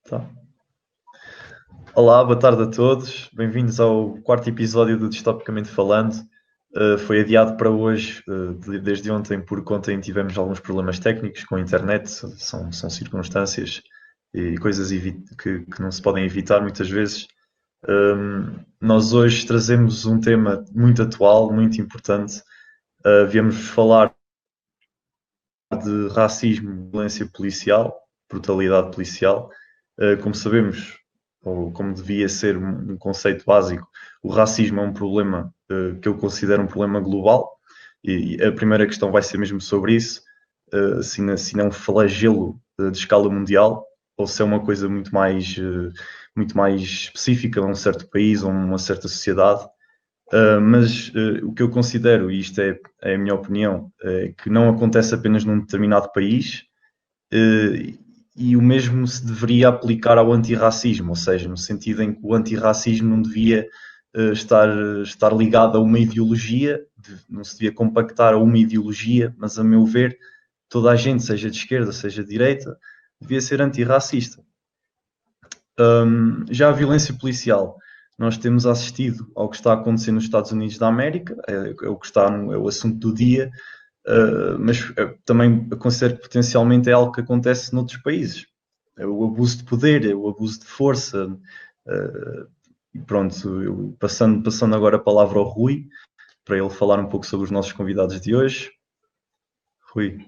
Tá. Olá, boa tarde a todos. Bem-vindos ao quarto episódio do Distopicamente Falando. Foi adiado para hoje, desde ontem, por conta em que tivemos alguns problemas técnicos com a internet. São circunstâncias e coisas que não se podem evitar muitas vezes. Nós hoje trazemos um tema muito atual, muito importante. Viemos falar de racismo, violência policial, brutalidade policial. Como sabemos, ou como devia ser um conceito básico, o racismo é um problema que eu considero um problema global, e a primeira questão vai ser mesmo sobre isso, se não é um flagelo de escala mundial, ou se é uma coisa muito mais específica a um certo país ou a uma certa sociedade. Mas o que eu considero, e isto é a minha opinião, é que não acontece apenas num determinado país, e o mesmo se deveria aplicar ao antirracismo, ou seja, no sentido em que o antirracismo não devia estar ligado a uma ideologia, não se devia compactar a uma ideologia, mas a meu ver, toda a gente, seja de esquerda, seja de direita, devia ser antirracista. Já a violência policial, nós temos assistido ao que está a acontecer nos Estados Unidos da América, é o que está é o assunto do dia, mas também considero que potencialmente é algo que acontece noutros países. É o abuso de poder, é o abuso de força. E pronto, passando agora a palavra ao Rui, para ele falar um pouco sobre os nossos convidados de hoje. Rui.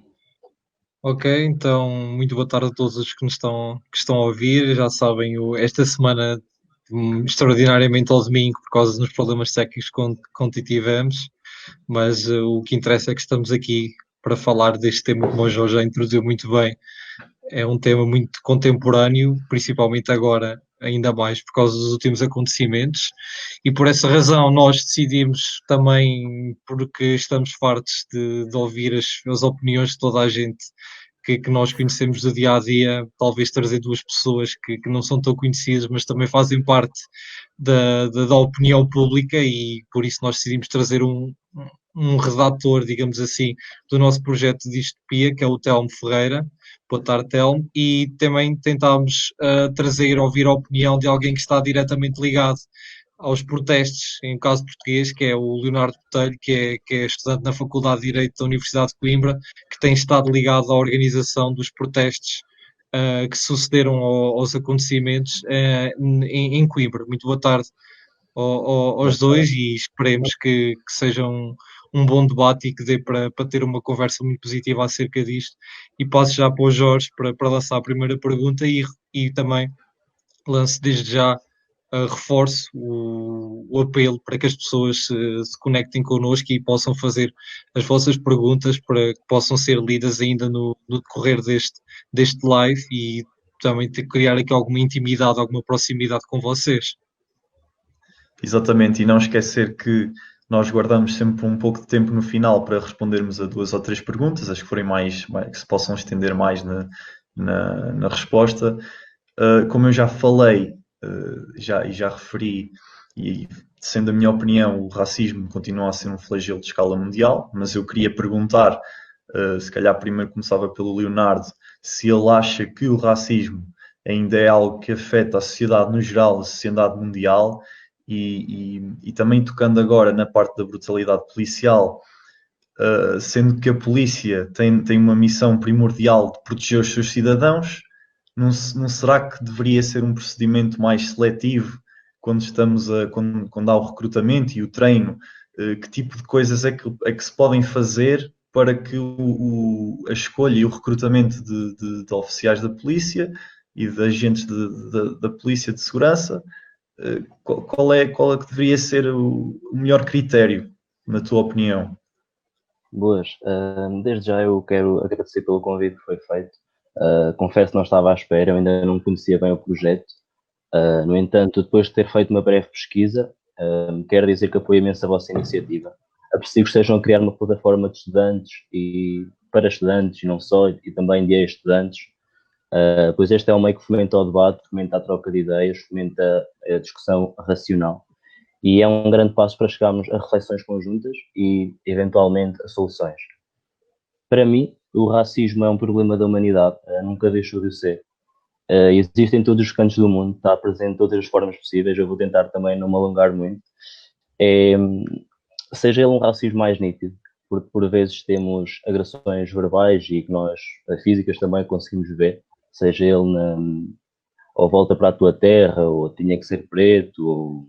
Ok, então muito boa tarde a todos os que estão a ouvir. Já sabem, esta semana extraordinariamente ao domingo por causa dos problemas técnicos que tivemos, mas o que interessa é que estamos aqui para falar deste tema, como o Jorge já introduziu muito bem. É um tema muito contemporâneo, principalmente agora, ainda mais por causa dos últimos acontecimentos, e por essa razão nós decidimos também, porque estamos fartos de ouvir as opiniões de toda a gente que nós conhecemos do dia a dia, talvez trazer duas pessoas que não são tão conhecidas, mas também fazem parte da opinião pública, e por isso nós decidimos trazer um redator, digamos assim, do nosso projeto de distopia, que é o Telmo Ferreira. Boa tarde, Telmo. E também tentámos trazer, ouvir a opinião de alguém que está diretamente ligado aos protestos, em caso português, que é o Leonardo Botelho, que é estudante na Faculdade de Direito da Universidade de Coimbra, que tem estado ligado à organização dos protestos que sucederam aos acontecimentos em Coimbra. Muito boa tarde aos dois, e esperemos que seja um bom debate e que dê para ter uma conversa muito positiva acerca disto. E passo já para o Jorge para lançar a primeira pergunta, e também lance desde já, reforço o apelo para que as pessoas se conectem connosco e possam fazer as vossas perguntas para que possam ser lidas ainda no decorrer deste live, e também criar aqui alguma intimidade, alguma proximidade com vocês. Exatamente, e não esquecer que nós guardamos sempre um pouco de tempo no final para respondermos a duas ou três perguntas, as que forem que se possam estender mais na resposta. Como eu já falei, já referi, e sendo a minha opinião, o racismo continua a ser um flagelo de escala mundial, mas eu queria perguntar, se calhar primeiro começava pelo Leonardo, se ele acha que o racismo ainda é algo que afeta a sociedade no geral, a sociedade mundial, e também tocando agora na parte da brutalidade policial, sendo que a polícia tem uma missão primordial de proteger os seus cidadãos, não será que deveria ser um procedimento mais seletivo quando há o recrutamento e o treino? Que tipo de coisas é que se podem fazer para que a escolha e o recrutamento de oficiais da polícia e de agentes da polícia de segurança, qual é que deveria ser o melhor critério, na tua opinião? Boas. Desde já eu quero agradecer pelo convite que foi feito. Confesso que não estava à espera, eu ainda não conhecia bem o projeto. No entanto, depois de ter feito uma breve pesquisa, quero dizer que apoio imenso a vossa iniciativa. Aprecio que estejam a criar uma plataforma de estudantes e para estudantes e não só, e também de ex-estudantes, pois este é um meio que fomenta o debate, fomenta a troca de ideias, fomenta a discussão racional. E é um grande passo para chegarmos a reflexões conjuntas e, eventualmente, a soluções. Para mim, o racismo é um problema da humanidade, nunca deixou de ser. existe em todos os cantos do mundo, está presente de todas as formas possíveis. Eu vou tentar também não me alongar muito. Seja ele um racismo mais nítido, porque por vezes temos agressões verbais e que nós, físicas, também conseguimos ver, seja ele ou volta para a tua terra, ou tinha que ser preto, ou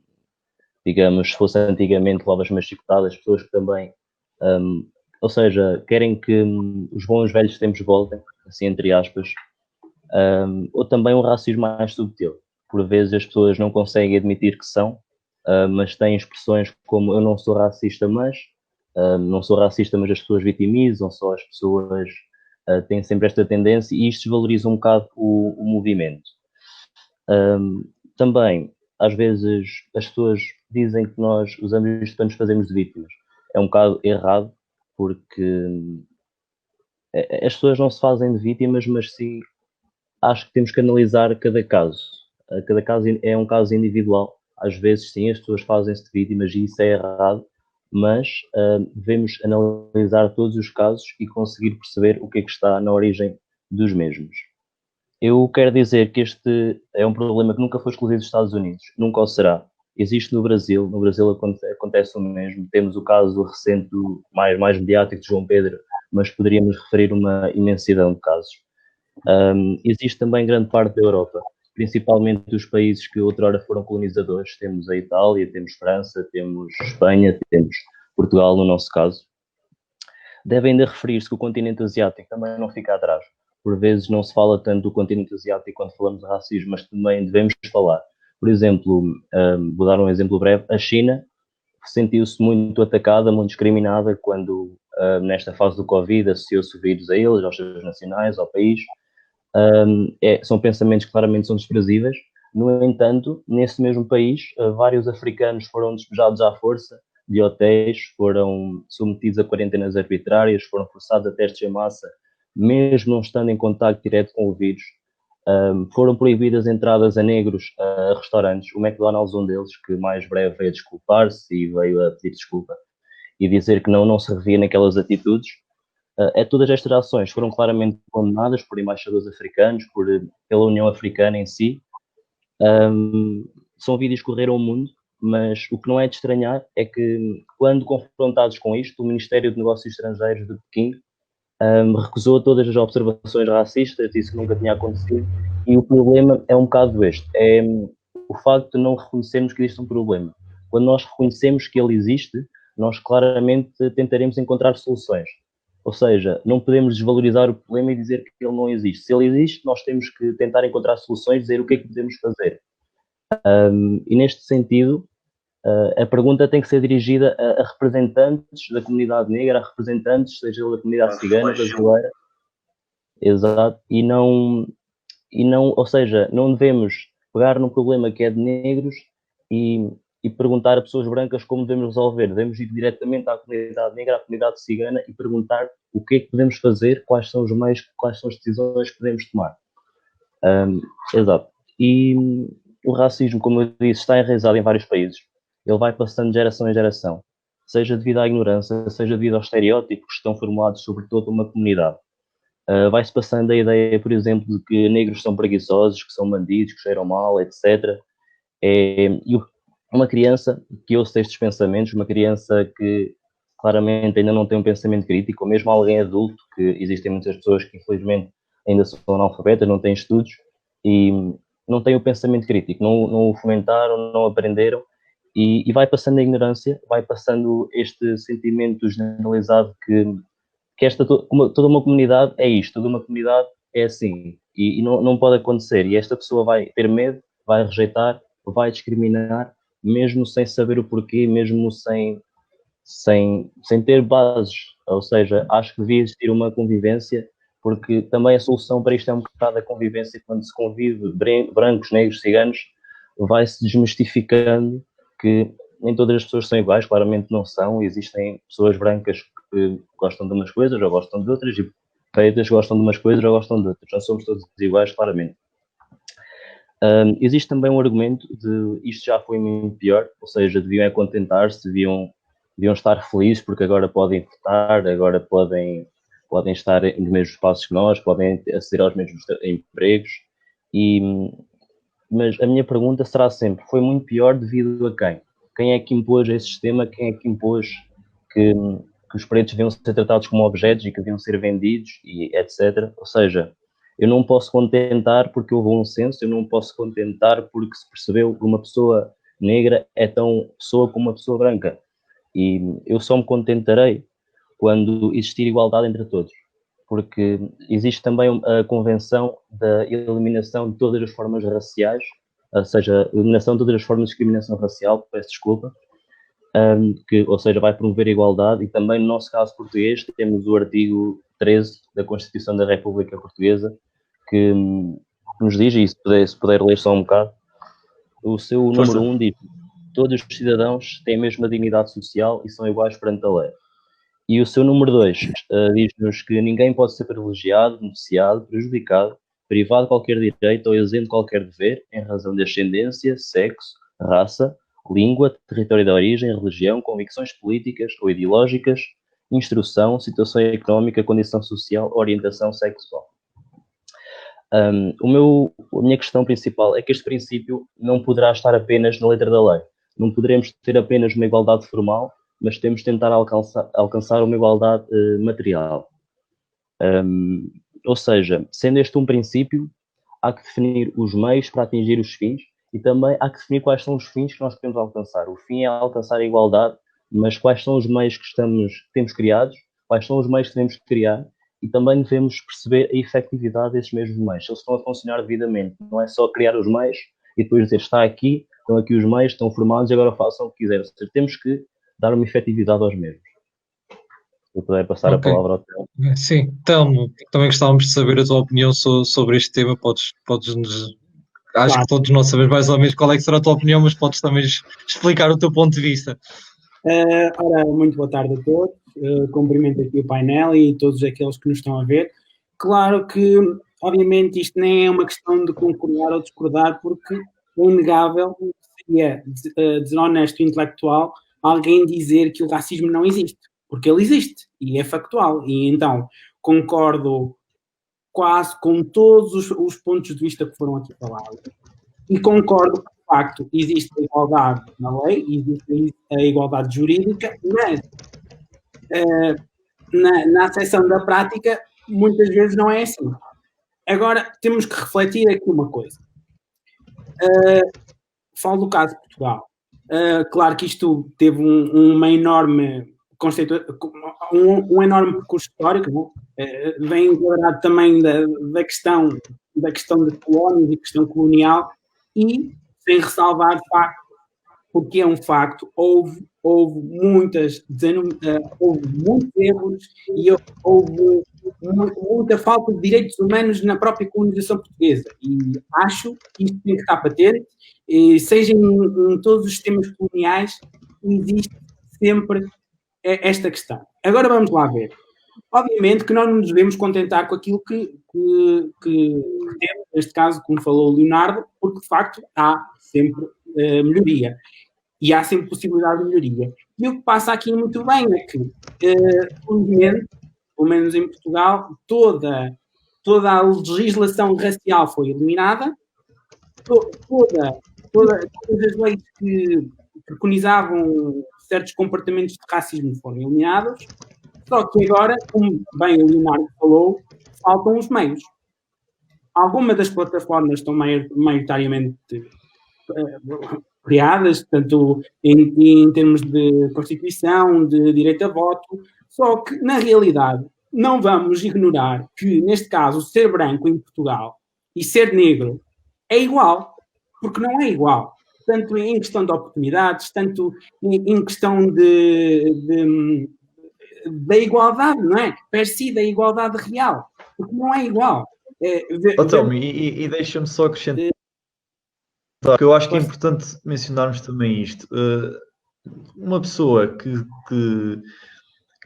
digamos, se fosse antigamente levavas umas chicotadas, pessoas que também, ou seja, querem que os bons velhos tempos voltem, assim entre aspas, ou também um racismo mais subtil. Por vezes as pessoas não conseguem admitir que são, mas têm expressões como eu não sou racista, mas não sou racista, mas as pessoas vitimizam, só as pessoas têm sempre esta tendência e isto desvaloriza um bocado o movimento. Também, às vezes, as pessoas dizem que nós usamos isto para nos fazermos de vítimas. É um bocado errado, porque as pessoas não se fazem de vítimas, mas sim, acho que temos que analisar cada caso. Cada caso é um caso individual. Às vezes, sim, as pessoas fazem-se de vítimas e isso é errado, mas devemos analisar todos os casos e conseguir perceber o que é que está na origem dos mesmos. Eu quero dizer que este é um problema que nunca foi exclusivo dos Estados Unidos, nunca o será. Existe no Brasil acontece o mesmo. Temos o caso recente, mais mediático de João Pedro, mas poderíamos referir uma imensidão de casos. Existe também grande parte da Europa, principalmente dos países que outrora foram colonizadores. Temos a Itália, temos França, temos Espanha, temos Portugal, no nosso caso. Deve ainda referir-se que o continente asiático também não fica atrás. Por vezes não se fala tanto do continente asiático quando falamos de racismo, mas também devemos falar. Por exemplo, vou dar um exemplo breve, a China sentiu-se muito atacada, muito discriminada quando, nesta fase do Covid, associou-se o vírus a eles, aos seus nacionais, ao país. São pensamentos que claramente são desprezíveis. No entanto, nesse mesmo país, vários africanos foram despejados à força de hotéis, foram submetidos a quarentenas arbitrárias, foram forçados a testes em massa, mesmo não estando em contacto direto com o vírus. Foram proibidas entradas a negros a restaurantes. O McDonald's, um deles, que mais breve veio a desculpar-se e veio a pedir desculpa e dizer que não se revia naquelas atitudes. Todas estas ações foram claramente condenadas por embaixadores africanos, pela União Africana em si. São vídeos que correram o mundo, mas o que não é de estranhar é que, quando confrontados com isto, o Ministério de Negócios Estrangeiros de Pequim recusou todas as observações racistas, disse que nunca tinha acontecido, e o problema é um bocado este, é o facto de não reconhecermos que existe um problema. Quando nós reconhecemos que ele existe, nós claramente tentaremos encontrar soluções. Ou seja, não podemos desvalorizar o problema e dizer que ele não existe. Se ele existe, nós temos que tentar encontrar soluções, dizer o que é que podemos fazer. E neste sentido, a pergunta tem que ser dirigida a representantes da comunidade negra, a representantes, seja da comunidade cigana, brasileira, exato, e não, ou seja, não devemos pegar num problema que é de negros e perguntar a pessoas brancas como devemos resolver. Devemos ir diretamente à comunidade negra, à comunidade cigana e perguntar o que é que podemos fazer, quais são os meios, quais são as decisões que podemos tomar. Exato. E o racismo, como eu disse, está enraizado em vários países. Ele vai passando de geração em geração, seja devido à ignorância, seja devido aos estereótipos que estão formulados sobre toda uma comunidade. Vai-se passando a ideia, por exemplo, de que negros são preguiçosos, que são bandidos, que cheiram mal, etc. E uma criança que ouça estes pensamentos, uma criança que claramente ainda não tem um pensamento crítico, ou mesmo alguém adulto, que existem muitas pessoas que infelizmente ainda são analfabetas, não têm estudos e não têm o pensamento crítico, não o fomentaram, não aprenderam e vai passando a ignorância, vai passando este sentimento generalizado que toda uma comunidade é isto, toda uma comunidade é assim e não pode acontecer e esta pessoa vai ter medo, vai rejeitar, vai discriminar, mesmo sem saber o porquê, mesmo sem ter bases, ou seja, acho que devia existir uma convivência, porque também a solução para isto é um bocado a convivência, quando se convive brancos, negros, ciganos, vai-se desmistificando que nem todas as pessoas são iguais, claramente não são, existem pessoas brancas que gostam de umas coisas ou gostam de outras, e pretas gostam de umas coisas ou gostam de outras, não somos todos iguais, claramente. Existe também um argumento de isto já foi muito pior, ou seja, deviam contentar-se, deviam estar felizes porque agora podem votar, agora podem estar nos mesmos espaços que nós, podem aceder aos mesmos empregos E, mas a minha pergunta será sempre, foi muito pior devido a quem? Quem é que impôs esse sistema? Quem é que impôs que os pretos deviam ser tratados como objetos e que deviam ser vendidos e etc. Ou seja, eu não posso contentar porque houve um censo, eu não posso contentar porque se percebeu que uma pessoa negra é tão pessoa como uma pessoa branca. E eu só me contentarei quando existir igualdade entre todos. Porque existe também a convenção da eliminação de todas as formas raciais, ou seja, eliminação de todas as formas de discriminação racial, peço desculpa, ou seja, vai promover a igualdade, e também no nosso caso português temos o artigo 13 da Constituição da República Portuguesa que nos diz, e se puder ler só um bocado, o seu número 1 diz: todos os cidadãos têm a mesma dignidade social e são iguais perante a lei. E o seu número 2 diz-nos que ninguém pode ser privilegiado, beneficiado, prejudicado, privado de qualquer direito ou isento de qualquer dever em razão de ascendência, sexo, raça, língua, território de origem, religião, convicções políticas ou ideológicas, instrução, situação económica, condição social, orientação sexual. A minha questão principal é que este princípio não poderá estar apenas na letra da lei. Não poderemos ter apenas uma igualdade formal, mas temos de tentar alcançar uma igualdade material. Ou seja, sendo este um princípio, há que definir os meios para atingir os fins e também há que definir quais são os fins que nós queremos alcançar. O fim é alcançar a igualdade, mas quais são os meios que temos criados, quais são os meios que devemos criar, e também devemos perceber a efetividade desses mesmos meios, se eles estão a funcionar devidamente. Não é só criar os meios e depois dizer, estão aqui os meios, estão formados e agora façam o que quiserem. Ou seja, temos que dar uma efetividade aos mesmos. Se eu puder passar a palavra ao Telmo. Sim, Telmo, também gostávamos de saber a tua opinião sobre este tema. Podes-nos... Acho que todos nós sabemos mais ou menos qual é que será a tua opinião, mas podes também explicar o teu ponto de vista. Ora, muito boa tarde a todos. Cumprimento aqui o painel e todos aqueles que nos estão a ver. Claro que, obviamente, isto nem é uma questão de concordar ou discordar, porque é inegável, seria desonesto intelectual alguém dizer que o racismo não existe, porque ele existe e é factual. E então concordo quase com todos os pontos de vista que foram aqui falados e concordo que, de facto, existe a igualdade na lei, existe a igualdade jurídica, mas na acessão da prática muitas vezes não é assim. Agora, temos que refletir aqui uma coisa. Falo do caso de Portugal. Claro que isto teve um enorme percurso histórico, não? Vem enquadrado também da questão de colónias e questão colonial, e sem ressalvar de facto, porque é um facto, houve muitos erros e houve muita falta de direitos humanos na própria colonização portuguesa, e acho que isto tem que estar para ter, seja em todos os sistemas coloniais, existe sempre esta questão. Agora vamos lá ver. Obviamente que nós não nos devemos contentar com aquilo que temos, neste caso, como falou o Leonardo, porque de facto há sempre melhoria. E há sempre possibilidade de melhoria. E o que passa aqui muito bem é que, felizmente, pelo menos em Portugal, toda a legislação racial foi eliminada, todas as leis que preconizavam certos comportamentos de racismo foram eliminados, só que agora, como bem o Leonardo falou, faltam os meios. Algumas das plataformas estão maioritariamente criadas, tanto em termos de Constituição, de direito a voto, só que, na realidade, não vamos ignorar que, neste caso, ser branco em Portugal e ser negro é igual, porque não é igual, tanto em questão de oportunidades, tanto em questão da igualdade, não é? Per si, da igualdade real, porque não é igual. Tom, e deixa-me só acrescentar, porque eu acho que é importante mencionarmos também isto. Uma pessoa que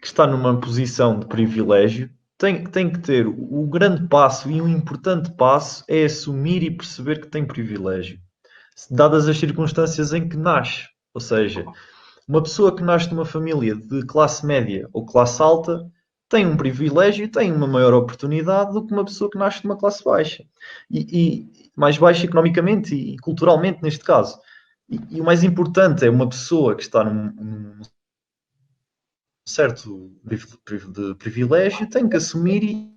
está numa posição de privilégio tem que ter o grande passo e um importante passo é assumir e perceber que tem privilégio, dadas as circunstâncias em que nasce. Ou seja, uma pessoa que nasce numa família de classe média ou classe alta tem um privilégio e tem uma maior oportunidade do que uma pessoa que nasce numa classe baixa. E mais baixa economicamente e culturalmente, neste caso. E o mais importante é uma pessoa que está num certo de privilégio, tem que assumir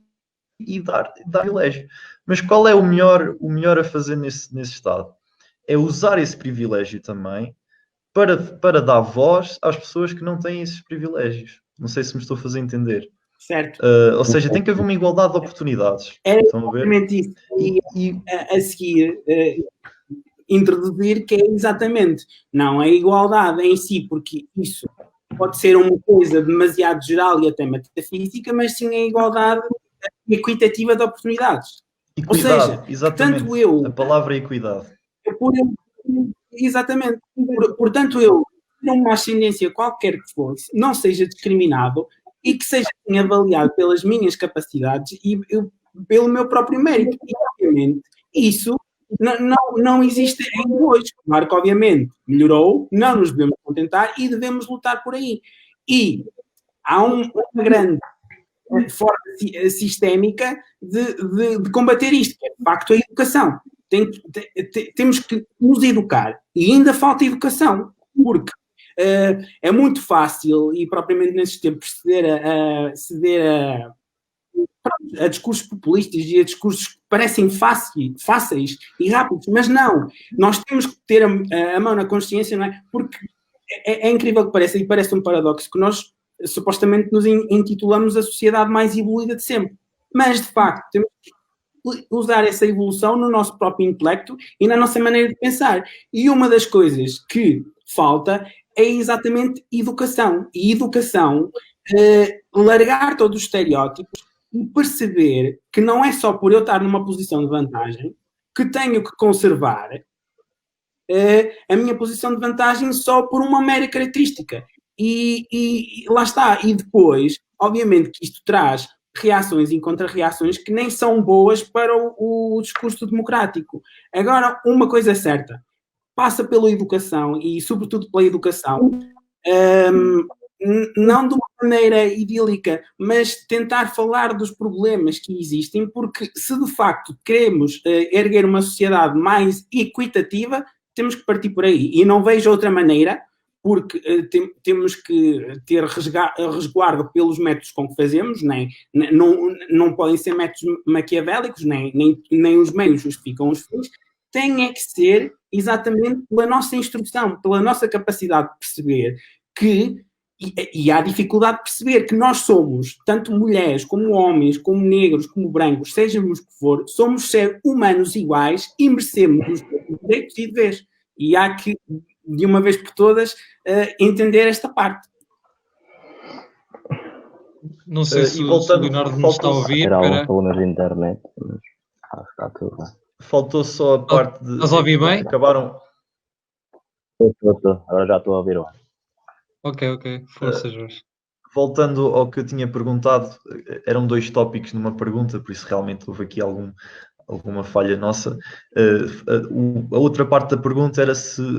e dar privilégio. Mas qual é o melhor a fazer nesse estado? É usar esse privilégio também para dar voz às pessoas que não têm esses privilégios. Não sei se me estou a fazer entender. Certo. Ou seja, tem que haver uma igualdade de oportunidades. É Estão a ver? exatamente isso. E a seguir, introduzir que é exatamente, não a igualdade em si, porque isso pode ser uma coisa demasiado geral e até metafísica, mas sim a igualdade equitativa de oportunidades. Equidade, ou seja, exatamente. Tanto eu, a palavra é equidade. Exatamente. Portanto, eu, numa ascendência qualquer que fosse, não seja discriminado e que seja avaliado pelas minhas capacidades e pelo meu próprio mérito. E, obviamente, isso não existe ainda hoje. Claro que, obviamente, melhorou, não nos devemos contentar e devemos lutar por aí. E há uma grande forma sistémica de combater isto, que é, de facto, a educação. Temos que nos educar e ainda falta educação, porque é muito fácil e propriamente nesses tempos ceder a discursos populistas e a discursos que parecem fáceis e rápidos, mas não, nós temos que ter a mão na consciência, não é? Porque é incrível que pareça, e parece um paradoxo, que nós supostamente nos intitulamos a sociedade mais evoluída de sempre, mas de facto temos que usar essa evolução no nosso próprio intelecto e na nossa maneira de pensar. E uma das coisas que falta é exatamente educação. E educação, largar todos os estereótipos e perceber que não é só por eu estar numa posição de vantagem que tenho que conservar a minha posição de vantagem só por uma mera característica. E lá está. E depois, obviamente que isto traz reações e contra-reações que nem são boas para o discurso democrático. Agora, uma coisa é certa, passa pela educação e, sobretudo, pela educação, não de uma maneira idílica, mas tentar falar dos problemas que existem, porque se de facto queremos erguer uma sociedade mais equitativa, temos que partir por aí. E não vejo outra maneira, porque temos que ter resguardo pelos métodos com que fazemos, não podem ser métodos maquiavélicos, nem os meios justificam os fins, tem é que ser exatamente pela nossa instrução, pela nossa capacidade de perceber que, e há dificuldade de perceber que nós somos, tanto mulheres, como homens, como negros, como brancos, sejamos o que for, somos seres humanos iguais e merecemos os direitos e deveres. E há que, de uma vez por todas, entender esta parte. Não sei se o Leonardo nos está a ouvir. Era alguns problemas de internet, mas está tudo bem. Faltou só a parte de... Estás a ouvir bem? Acabaram... Estou. Agora já estou a ouvir. Ok. Força, Jorge. Voltando ao que eu tinha perguntado, eram 2 tópicos numa pergunta, por isso realmente houve aqui alguma falha nossa. A outra parte da pergunta era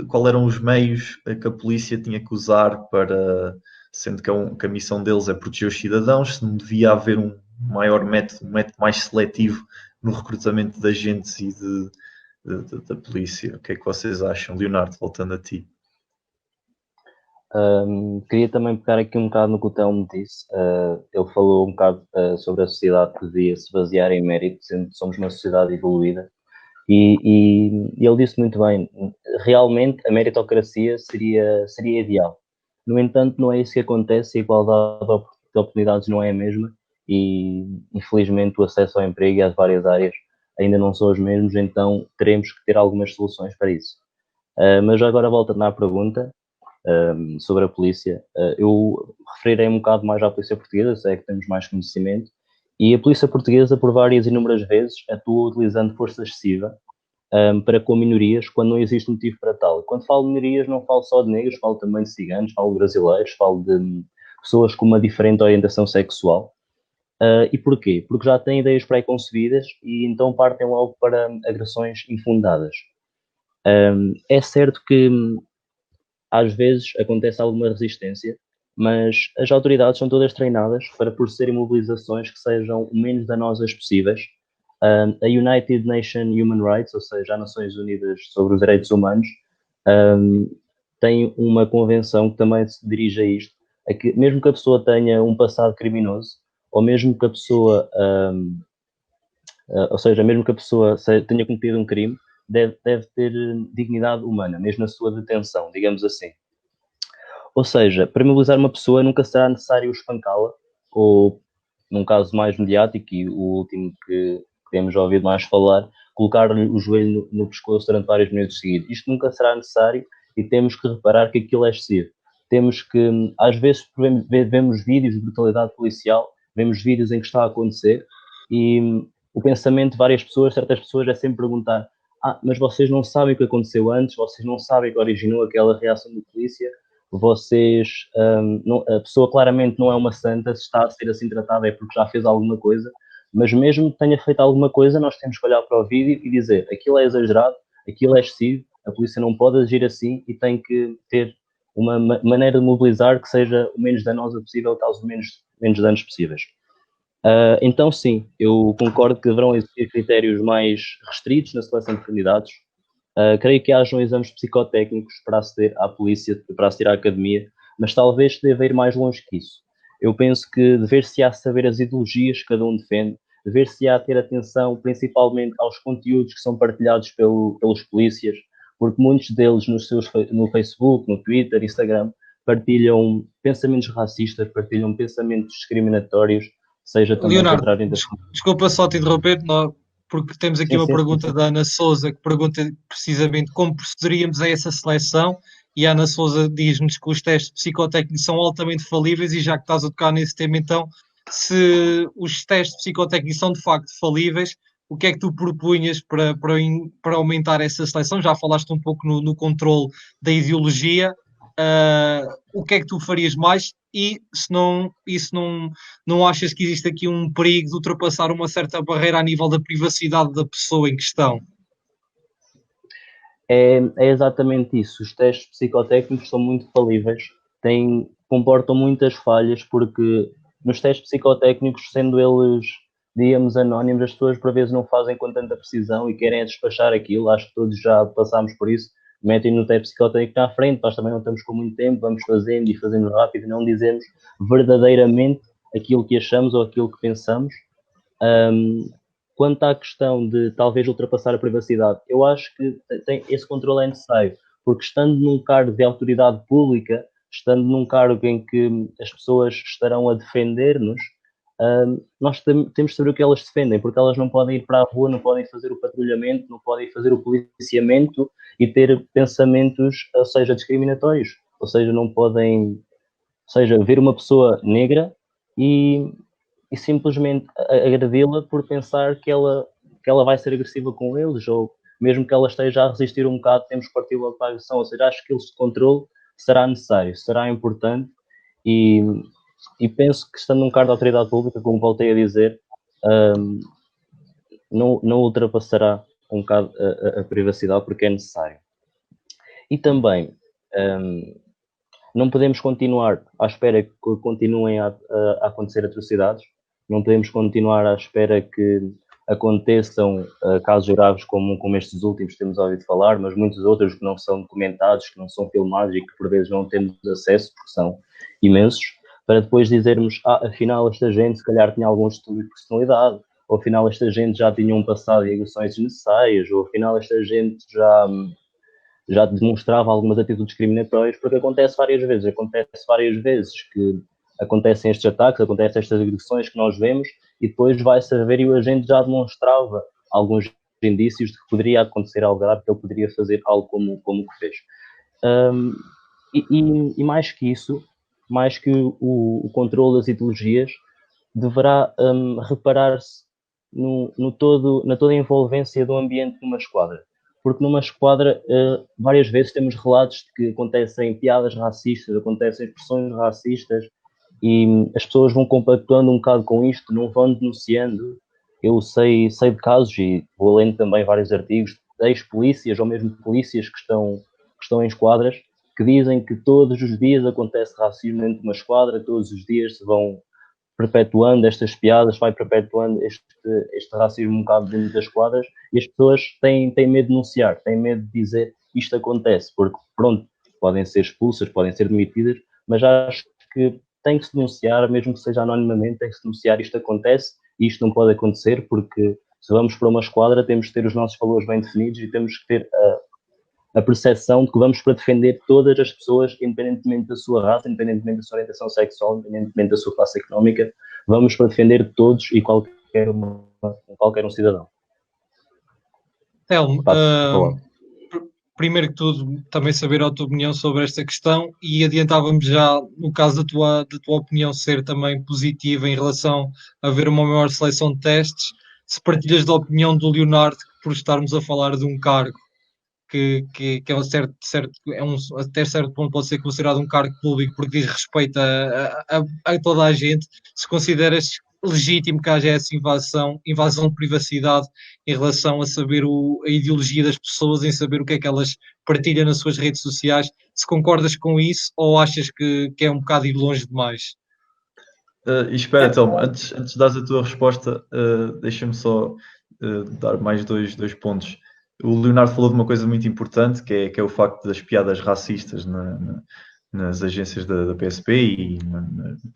qual eram os meios que a polícia tinha que usar para, sendo que a missão deles é proteger os cidadãos, se não devia haver um método mais seletivo no recrutamento de agentes e da polícia. O que é que vocês acham? Leonardo, voltando a ti. Queria também pegar aqui um bocado no que o Telmo disse. Ele falou um bocado sobre a sociedade que devia se basear em mérito, sendo que somos uma sociedade evoluída. E ele disse muito bem, realmente a meritocracia seria ideal. No entanto, não é isso que acontece, a igualdade de oportunidades não é a mesma e, infelizmente, o acesso ao emprego e às várias áreas ainda não são os mesmos, então teremos que ter algumas soluções para isso. Mas agora voltando à pergunta sobre a polícia, eu referirei um bocado mais à polícia portuguesa, sei que temos mais conhecimento, e a polícia portuguesa, por várias e inúmeras vezes, atua utilizando força excessiva para com minorias, quando não existe motivo para tal. Quando falo de minorias, não falo só de negros, falo também de ciganos, falo de brasileiros, falo de pessoas com uma diferente orientação sexual. E porquê? Porque já têm ideias pré-concebidas e então partem logo para agressões infundadas. É certo que às vezes acontece alguma resistência mas as autoridades são todas treinadas para proceder em mobilizações que sejam o menos danosas possíveis. A United Nations Human Rights, ou seja, as Nações Unidas sobre os Direitos Humanos, tem uma convenção que também se dirige a isto, é que mesmo que a pessoa tenha um passado criminoso, ou mesmo que a pessoa, ou seja, mesmo que a pessoa tenha cometido um crime, deve ter dignidade humana, mesmo na sua detenção, digamos assim. Ou seja, para mobilizar uma pessoa nunca será necessário espancá-la, ou, num caso mais mediático, e o último que temos ouvido mais falar, colocar-lhe o joelho no pescoço durante vários minutos seguidos. Isto nunca será necessário e temos que reparar que aquilo é excessivo. Temos que, às vezes, vemos vídeos de brutalidade policial, vemos vídeos em que está a acontecer e o pensamento de várias pessoas, certas pessoas, é sempre perguntar: mas vocês não sabem o que aconteceu antes, vocês não sabem o que originou aquela reação da polícia, vocês, a pessoa claramente não é uma santa, se está a ser assim tratada é porque já fez alguma coisa, mas mesmo que tenha feito alguma coisa, nós temos que olhar para o vídeo e dizer: aquilo é exagerado, aquilo é excessivo, a polícia não pode agir assim e tem que ter uma maneira de mobilizar que seja o menos danosa possível, cause menos danos possíveis. Então, sim, eu concordo que deverão existir critérios mais restritos na seleção de candidatos. Creio que hajam exames psicotécnicos para aceder à polícia, para aceder à academia, mas talvez deva ir mais longe que isso. Eu penso que dever-se-á saber as ideologias que cada um defende, dever-se-á ter atenção principalmente aos conteúdos que são partilhados pelos polícias, porque muitos deles no Facebook, no Twitter, Instagram, partilham pensamentos racistas, partilham pensamentos discriminatórios, seja também Leonardo, contrário desculpa só te interromper, porque temos aqui uma pergunta da Ana Souza que pergunta precisamente como procederíamos a essa seleção, e a Ana Souza diz-nos que os testes psicotécnicos são altamente falíveis, e já que estás a tocar nesse tema, então, se os testes psicotécnicos são de facto falíveis, o que é que tu propunhas para aumentar essa seleção? Já falaste um pouco no controle da ideologia. O que é que tu farias mais? E se não achas que existe aqui um perigo de ultrapassar uma certa barreira a nível da privacidade da pessoa em questão? É exatamente isso. Os testes psicotécnicos são muito falíveis, comportam muitas falhas, porque nos testes psicotécnicos, sendo eles, digamos, anónimos, as pessoas por vezes não fazem com tanta precisão e querem despachar aquilo. Acho que todos já passámos por isso. Metem no teste psicotécnico à frente, nós também não estamos com muito tempo, vamos fazendo e fazendo rápido, não dizemos verdadeiramente aquilo que achamos ou aquilo que pensamos. Quanto à questão de talvez ultrapassar a privacidade, eu acho que esse controle é necessário, porque estando num cargo de autoridade pública, estando num cargo em que as pessoas estarão a defender-nos, nós temos de saber o que elas defendem, porque elas não podem ir para a rua, não podem fazer o patrulhamento, não podem fazer o policiamento e ter pensamentos, ou seja, discriminatórios, ou seja, não podem, ou seja, ver uma pessoa negra e simplesmente agredi-la por pensar que ela vai ser agressiva com eles, ou mesmo que ela esteja a resistir um bocado, temos que partir logo para a agressão. Ou seja, acho que esse controle será necessário, será importante e penso que, estando num cargo de autoridade pública, como voltei a dizer, não ultrapassará um bocado a privacidade, porque é necessário. E também não podemos continuar à espera que continuem a acontecer atrocidades, não podemos continuar à espera que aconteçam casos graves como estes últimos que temos ouvido falar, mas muitos outros que não são documentados, que não são filmados e que por vezes não temos acesso, porque são imensos, para depois dizermos: afinal esta gente se calhar tinha algum distúrbio de personalidade, ou afinal esta gente já tinha um passado de agressões desnecessárias, ou afinal esta gente já demonstrava algumas atitudes discriminatórias, porque acontece várias vezes que acontecem estes ataques, acontecem estas agressões que nós vemos, e depois vai-se a ver e o agente já demonstrava alguns indícios de que poderia acontecer algo grave, que ele poderia fazer algo como o que fez. E mais que isso, mais que o controle das ideologias, deverá reparar-se na toda a envolvência do ambiente numa esquadra. Porque numa esquadra, várias vezes temos relatos de que acontecem piadas racistas, acontecem expressões racistas, e as pessoas vão compactuando um bocado com isto, não vão denunciando. Eu sei de casos, e vou lendo também vários artigos de ex-polícias ou mesmo polícias que estão em esquadras, que dizem que todos os dias acontece racismo dentro de uma esquadra, todos os dias se vão perpetuando estas piadas, vai perpetuando este racismo um bocado dentro das quadras, e as pessoas têm medo de denunciar, têm medo de dizer isto acontece, porque pronto, podem ser expulsas, podem ser demitidas, mas acho que tem que se denunciar, mesmo que seja anonimamente, tem que se denunciar isto acontece e isto não pode acontecer, porque se vamos para uma esquadra temos que ter os nossos valores bem definidos e temos que ter a percepção de que vamos para defender todas as pessoas, independentemente da sua raça, independentemente da sua orientação sexual, independentemente da sua classe económica, vamos para defender todos e qualquer um cidadão. Telmo, primeiro que tudo, também saber a tua opinião sobre esta questão, e adiantávamos já, no caso da tua opinião ser também positiva em relação a haver uma maior seleção de testes, se partilhas da opinião do Leonardo, por estarmos a falar de um cargo que é até certo ponto pode ser considerado um cargo público porque diz respeito a toda a gente, se consideras legítimo que haja essa invasão de privacidade em relação a saber a ideologia das pessoas, em saber o que é que elas partilham nas suas redes sociais, se concordas com isso ou achas que é um bocado ir longe demais? E espera, então, antes de dares a tua resposta, deixa-me só dar mais dois pontos. O Leonardo falou de uma coisa muito importante, que é o facto das piadas racistas nas agências da PSP e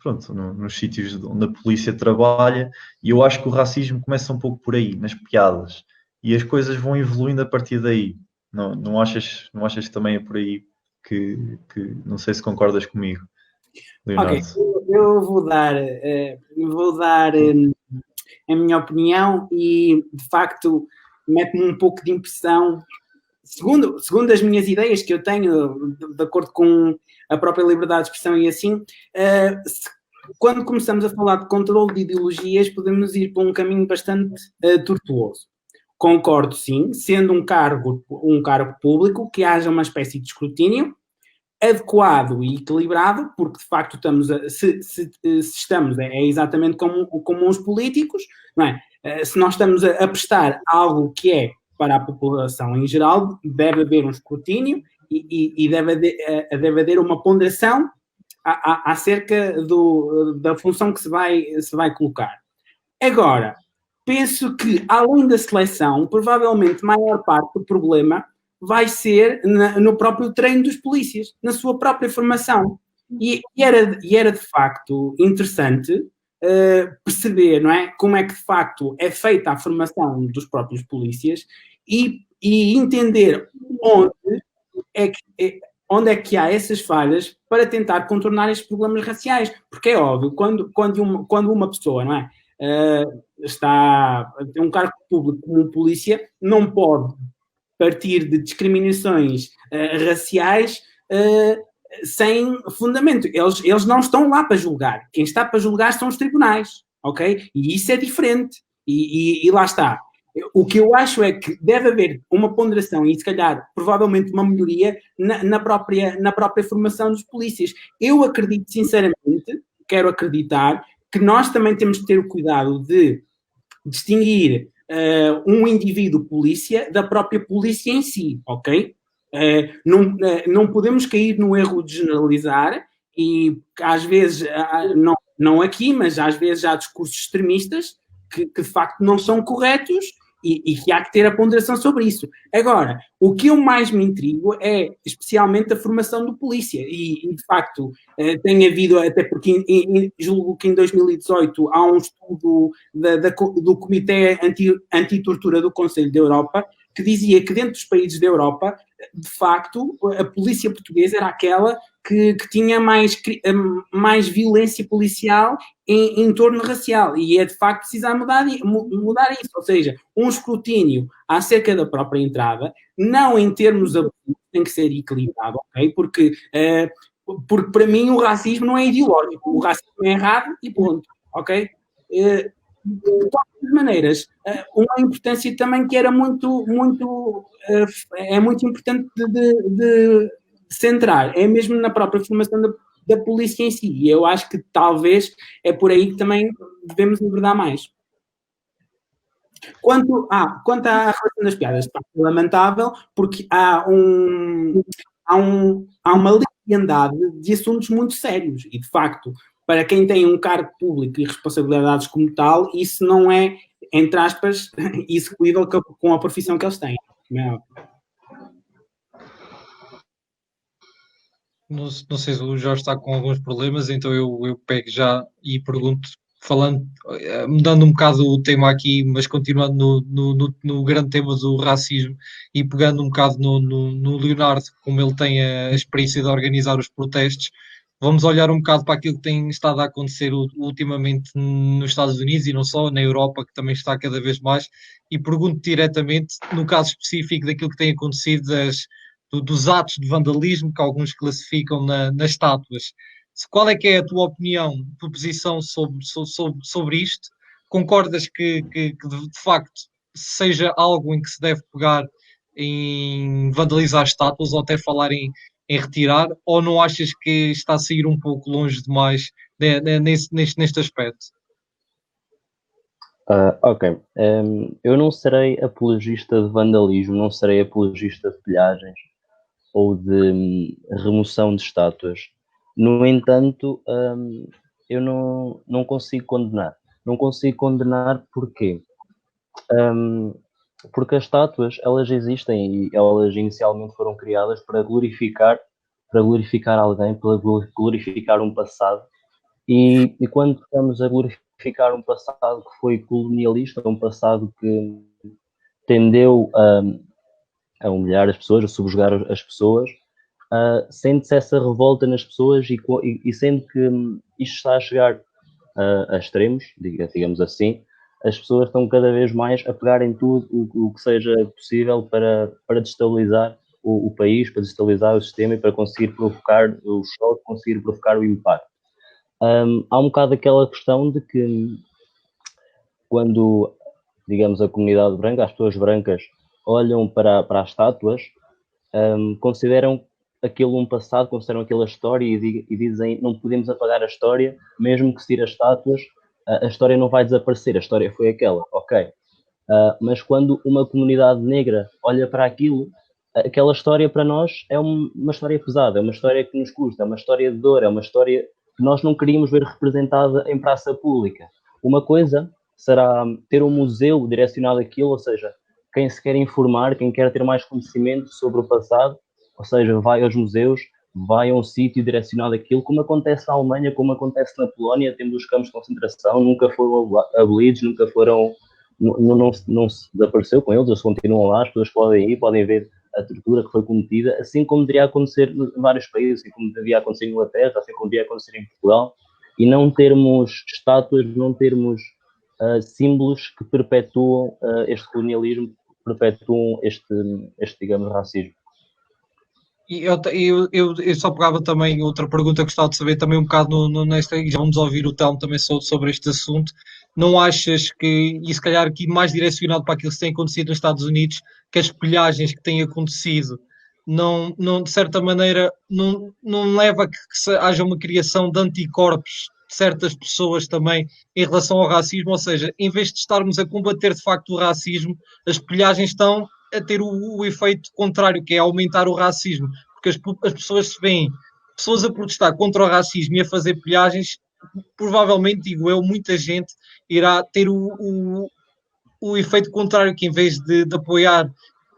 pronto, nos sítios onde a polícia trabalha, e eu acho que o racismo começa um pouco por aí, nas piadas, e as coisas vão evoluindo a partir daí. Não achas que também é por aí que não sei se concordas comigo, Leonardo? Ok, eu vou dar a minha opinião e, de facto, mete-me um pouco de impressão, segundo as minhas ideias que eu tenho, de acordo com a própria liberdade de expressão e assim, quando começamos a falar de controle de ideologias, podemos ir para um caminho bastante tortuoso. Concordo, sim, sendo um cargo público, que haja uma espécie de escrutínio adequado e equilibrado, porque de facto estamos, é exatamente como os políticos, não é? Se nós estamos a prestar algo que é para a população em geral, deve haver um escrutínio e deve haver uma ponderação acerca da função que se vai colocar. Agora, penso que, além da seleção, provavelmente a maior parte do problema vai ser no próprio treino dos polícias, na sua própria formação. E era de facto interessante perceber, não é, como é que de facto é feita a formação dos próprios polícias e entender onde é que há essas falhas para tentar contornar estes problemas raciais. Porque é óbvio, quando uma pessoa, não é, tem um cargo público como um polícia, não pode partir de discriminações raciais sem fundamento. Eles não estão lá para julgar. Quem está para julgar são os tribunais, ok? E isso é diferente. E lá está. O que eu acho é que deve haver uma ponderação e, se calhar, provavelmente uma melhoria na própria formação dos polícias. Eu acredito, sinceramente, quero acreditar, que nós também temos que ter o cuidado de distinguir um indivíduo polícia da própria polícia em si, ok? Não podemos cair no erro de generalizar e às vezes, não aqui, mas às vezes há discursos extremistas que de facto não são corretos e que há que ter a ponderação sobre isso. Agora, o que eu mais me intrigo é especialmente a formação do polícia e de facto tem havido, até porque julgo que em 2018 há um estudo do Comitê Anti-Tortura do Conselho da Europa que dizia que dentro dos países da Europa, de facto, a polícia portuguesa era aquela que tinha mais violência policial em torno racial, e é de facto preciso mudar isso, ou seja, um escrutínio acerca da própria entrada, não em termos absolutos, tem que ser equilibrado, ok? Porque para mim o racismo não é ideológico, o racismo é errado e ponto, ok? De todas as maneiras, uma importância também que era muito importante de centrar, é mesmo na própria formação da polícia em si, e eu acho que talvez é por aí que também devemos abordar mais. Quanto à relação das piadas, é lamentável, porque há há uma leviandade de assuntos muito sérios. E, de facto, para quem tem um cargo público e responsabilidades como tal, isso não é, entre aspas, execuível com a profissão que eles têm. Não. Não sei se o Jorge está com alguns problemas, então eu pego já e pergunto, mudando um bocado o tema aqui, mas continuando no grande tema do racismo e pegando um bocado no Leonardo, como ele tem a experiência de organizar os protestos, vamos olhar um bocado para aquilo que tem estado a acontecer ultimamente nos Estados Unidos e não só, na Europa, que também está cada vez mais, e pergunto diretamente, no caso específico daquilo que tem acontecido dos atos de vandalismo que alguns classificam nas estátuas. Qual é que é a tua opinião, a tua posição sobre isto? Concordas que de facto seja algo em que se deve pegar em vandalizar estátuas ou até falar em retirar, ou não achas que está a sair um pouco longe demais neste aspecto? Ok. Eu não serei apologista de vandalismo, não serei apologista de pilhagens ou de remoção de estátuas. No entanto, eu não consigo condenar. Não consigo condenar porquê? Porque as estátuas, elas existem e elas inicialmente foram criadas para glorificar alguém, para glorificar um passado. E quando estamos a glorificar um passado que foi colonialista, um passado que tendeu a humilhar as pessoas, a subjugar as pessoas, sente-se essa revolta nas pessoas e sendo que isto está a chegar a extremos, digamos assim, as pessoas estão cada vez mais a pegar em tudo o que seja possível para destabilizar o país, para destabilizar o sistema e para conseguir provocar o choque, conseguir provocar o impacto. Há um bocado aquela questão de que quando, digamos, a comunidade branca, as pessoas brancas, olham para as estátuas, consideram aquilo um passado, consideram aquela história e dizem não podemos apagar a história, mesmo que se tire as estátuas, a história não vai desaparecer, a história foi aquela, ok. Mas quando uma comunidade negra olha para aquilo, aquela história para nós é uma história pesada, é uma história que nos custa, é uma história de dor, é uma história que nós não queríamos ver representada em praça pública. Uma coisa será ter um museu direcionado àquilo, ou seja, quem se quer informar, quem quer ter mais conhecimento sobre o passado, ou seja, vai aos museus, vai a um sítio direcionado àquilo, como acontece na Alemanha, como acontece na Polónia, temos os campos de concentração, nunca foram abolidos, nunca foram, não se desapareceu com eles, eles continuam lá, as pessoas podem ir, podem ver a tortura que foi cometida, assim como deveria acontecer em vários países, assim como devia acontecer em Inglaterra, assim como devia acontecer em Portugal, e não termos estátuas, não termos símbolos que perpetuam este colonialismo, perpetuam este, digamos, racismo. E eu só pegava também outra pergunta que gostava de saber também um bocado nesta, e já vamos ouvir o Telmo também sobre este assunto. Não achas que, e se calhar aqui mais direcionado para aquilo que tem acontecido nos Estados Unidos, que as pilhagens que têm acontecido não de certa maneira, não leva a que haja uma criação de anticorpos de certas pessoas também em relação ao racismo? Ou seja, em vez de estarmos a combater de facto o racismo, as pilhagens estão a ter o efeito contrário, que é aumentar o racismo, porque as pessoas se veem pessoas a protestar contra o racismo e a fazer pilhagens, provavelmente, digo eu, muita gente irá ter o efeito contrário, que em vez de apoiar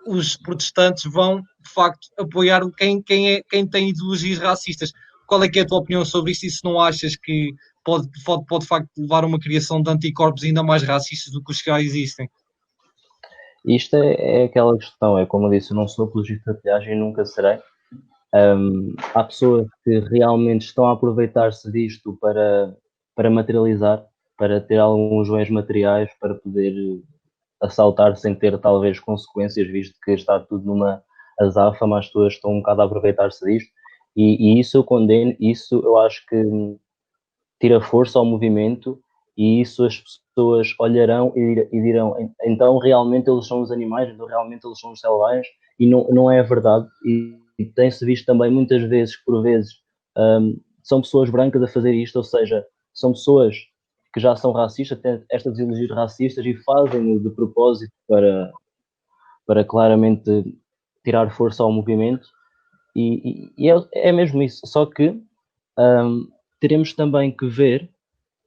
os protestantes, vão de facto apoiar quem tem ideologias racistas. Qual é que é a tua opinião sobre isto? E se não achas que pode de facto levar a uma criação de anticorpos ainda mais racistas do que os que já existem? Isto é aquela questão, é como eu disse, eu não sou apologista de pilhagem e nunca serei. Há pessoas que realmente estão a aproveitar-se disto para materializar, para ter alguns bens materiais, para poder assaltar sem ter talvez consequências, visto que está tudo numa azáfama, as pessoas estão um bocado a aproveitar-se disto, e isso eu condeno, isso eu acho que tira força ao movimento, e isso as pessoas olharão e dirão, então realmente eles são os animais, então realmente eles são os selvagens, e não é verdade, e tem-se visto também muitas vezes, por vezes, são pessoas brancas a fazer isto, ou seja, são pessoas que já são racistas, têm estas ideologias racistas e fazem-no de propósito para claramente tirar força ao movimento, E é mesmo isso, só que teremos também que ver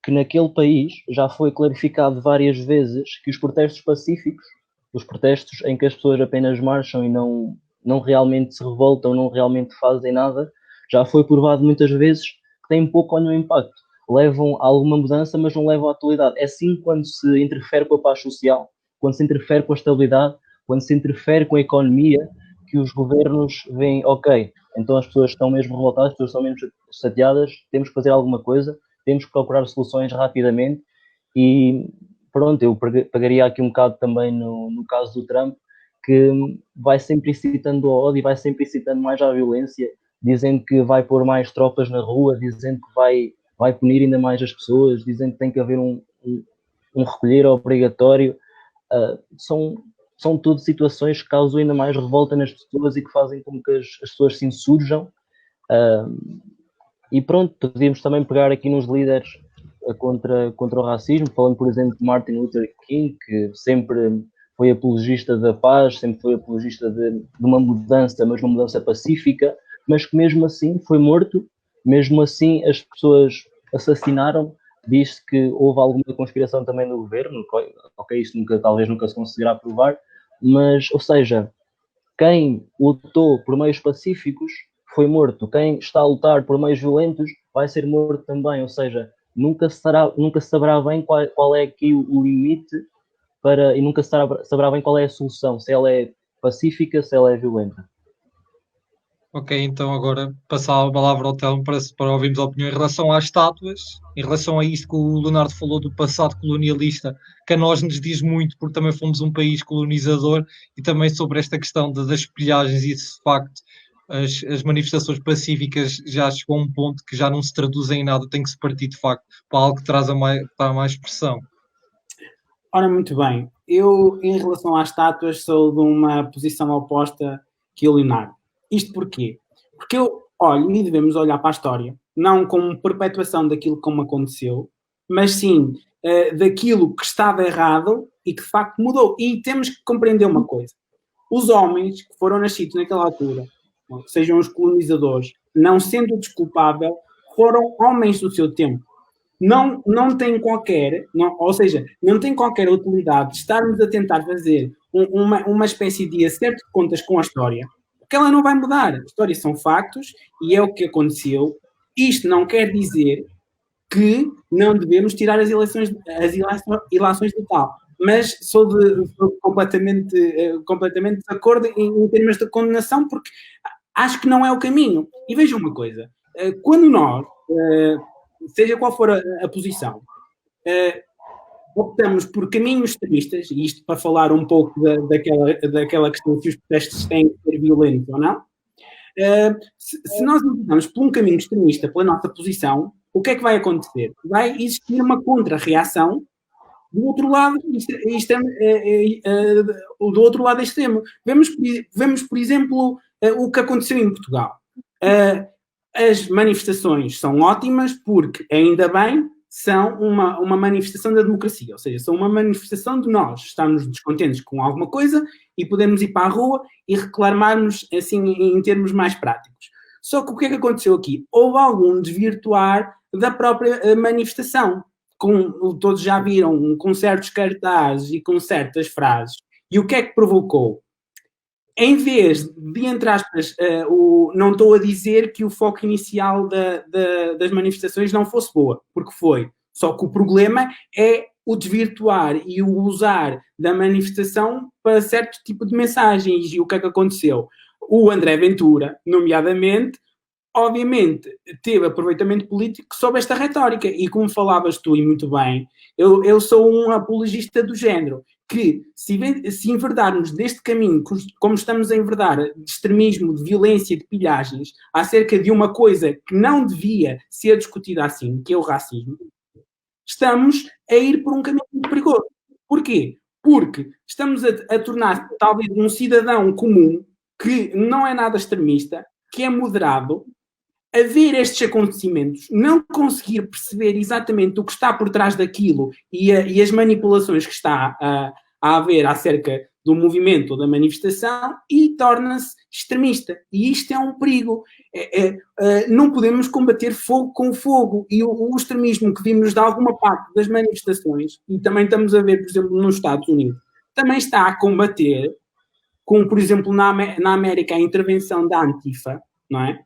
que naquele país já foi clarificado várias vezes que os protestos pacíficos, os protestos em que as pessoas apenas marcham e não realmente se revoltam, não realmente fazem nada, já foi provado muitas vezes que têm pouco ou nenhum impacto. Levam a alguma mudança, mas não levam à atualidade. É assim quando se interfere com a paz social, quando se interfere com a estabilidade, quando se interfere com a economia, que os governos veem, ok, então as pessoas estão mesmo revoltadas, as pessoas estão mesmo chateadas, temos que fazer alguma coisa, temos que procurar soluções rapidamente e pronto, eu pagaria aqui um bocado também no caso do Trump, que vai sempre incitando ao ódio e vai sempre incitando mais à violência, dizendo que vai pôr mais tropas na rua, dizendo que vai punir ainda mais as pessoas, dizendo que tem que haver um recolher obrigatório. São tudo situações que causam ainda mais revolta nas pessoas e que fazem com que as pessoas se insurjam. E pronto, podíamos também pegar aqui nos líderes contra o racismo, falando, por exemplo, de Martin Luther King, que sempre foi apologista da paz, sempre foi apologista de uma mudança, mas uma mudança pacífica, mas que mesmo assim foi morto, mesmo assim as pessoas assassinaram. Diz-se que houve alguma conspiração também no governo, ok, isso talvez nunca se conseguirá provar, mas, ou seja, quem lutou por meios pacíficos foi morto, quem está a lutar por meios violentos vai ser morto também, ou seja, nunca se saberá bem qual é aqui o limite e nunca se saberá bem qual é a solução, se ela é pacífica, se ela é violenta. Ok, então agora passar a palavra ao Telmo para ouvirmos a opinião em relação às estátuas, em relação a isto que o Leonardo falou do passado colonialista, que a nós nos diz muito, porque também fomos um país colonizador, e também sobre esta questão das espelhagens e esse facto, as manifestações pacíficas já chegou a um ponto que já não se traduzem em nada, tem que se partir de facto para algo que traz mais pressão. Ora, muito bem. Eu, em relação às estátuas, sou de uma posição oposta que o Leonardo. Isto porquê? Porque eu olho e devemos olhar para a história, não como perpetuação daquilo como aconteceu, mas sim daquilo que estava errado e que de facto mudou. E temos que compreender uma coisa. Os homens que foram nascidos naquela altura, sejam os colonizadores, não sendo desculpável, foram homens do seu tempo. Não tem qualquer, ou seja, não tem qualquer utilidade de estarmos a tentar fazer uma espécie de acerto de contas com a história, porque ela não vai mudar. A história são factos e é o que aconteceu. Isto não quer dizer que não devemos tirar as ilações de tal. Mas sou completamente de acordo em termos de condenação, porque acho que não é o caminho. E vejam uma coisa, quando nós, seja qual for a posição, optamos por caminhos extremistas, e isto para falar um pouco daquela questão se os protestos têm que ser violentos ou não, se nós optamos por um caminho extremista pela nossa posição, o que é que vai acontecer? Vai existir uma contra-reação do outro lado extremo. Vemos, por exemplo, o que aconteceu em Portugal. As manifestações são ótimas porque, ainda bem, são uma manifestação da democracia, ou seja, são uma manifestação de nós estarmos descontentes com alguma coisa e podemos ir para a rua e reclamarmos assim em termos mais práticos. Só que o que é que aconteceu aqui? Houve algum desvirtuar da própria manifestação. Todos já viram, com certos cartazes e com certas frases. E o que é que provocou? Em vez de, entre aspas, não estou a dizer que o foco inicial das manifestações não fosse boa, porque foi. Só que o problema é o desvirtuar e o usar da manifestação para certo tipo de mensagens. E o que é que aconteceu? O André Ventura, nomeadamente, obviamente, teve aproveitamento político sobre esta retórica. E como falavas tu, e muito bem, eu sou um apologista do género, que se enverdarmos deste caminho, como estamos a enverdar, de extremismo, de violência, de pilhagens, acerca de uma coisa que não devia ser discutida assim, que é o racismo, estamos a ir por um caminho muito perigoso. Porquê? Porque estamos a tornar talvez um cidadão comum, que não é nada extremista, que é moderado, a ver estes acontecimentos, não conseguir perceber exatamente o que está por trás daquilo e as manipulações que está a haver acerca do movimento ou da manifestação e torna-se extremista. E isto é um perigo. Não podemos combater fogo com fogo. E o extremismo que vimos de alguma parte das manifestações, e também estamos a ver, por exemplo, nos Estados Unidos, também está a combater, como, por exemplo, na América, a intervenção da Antifa, não é?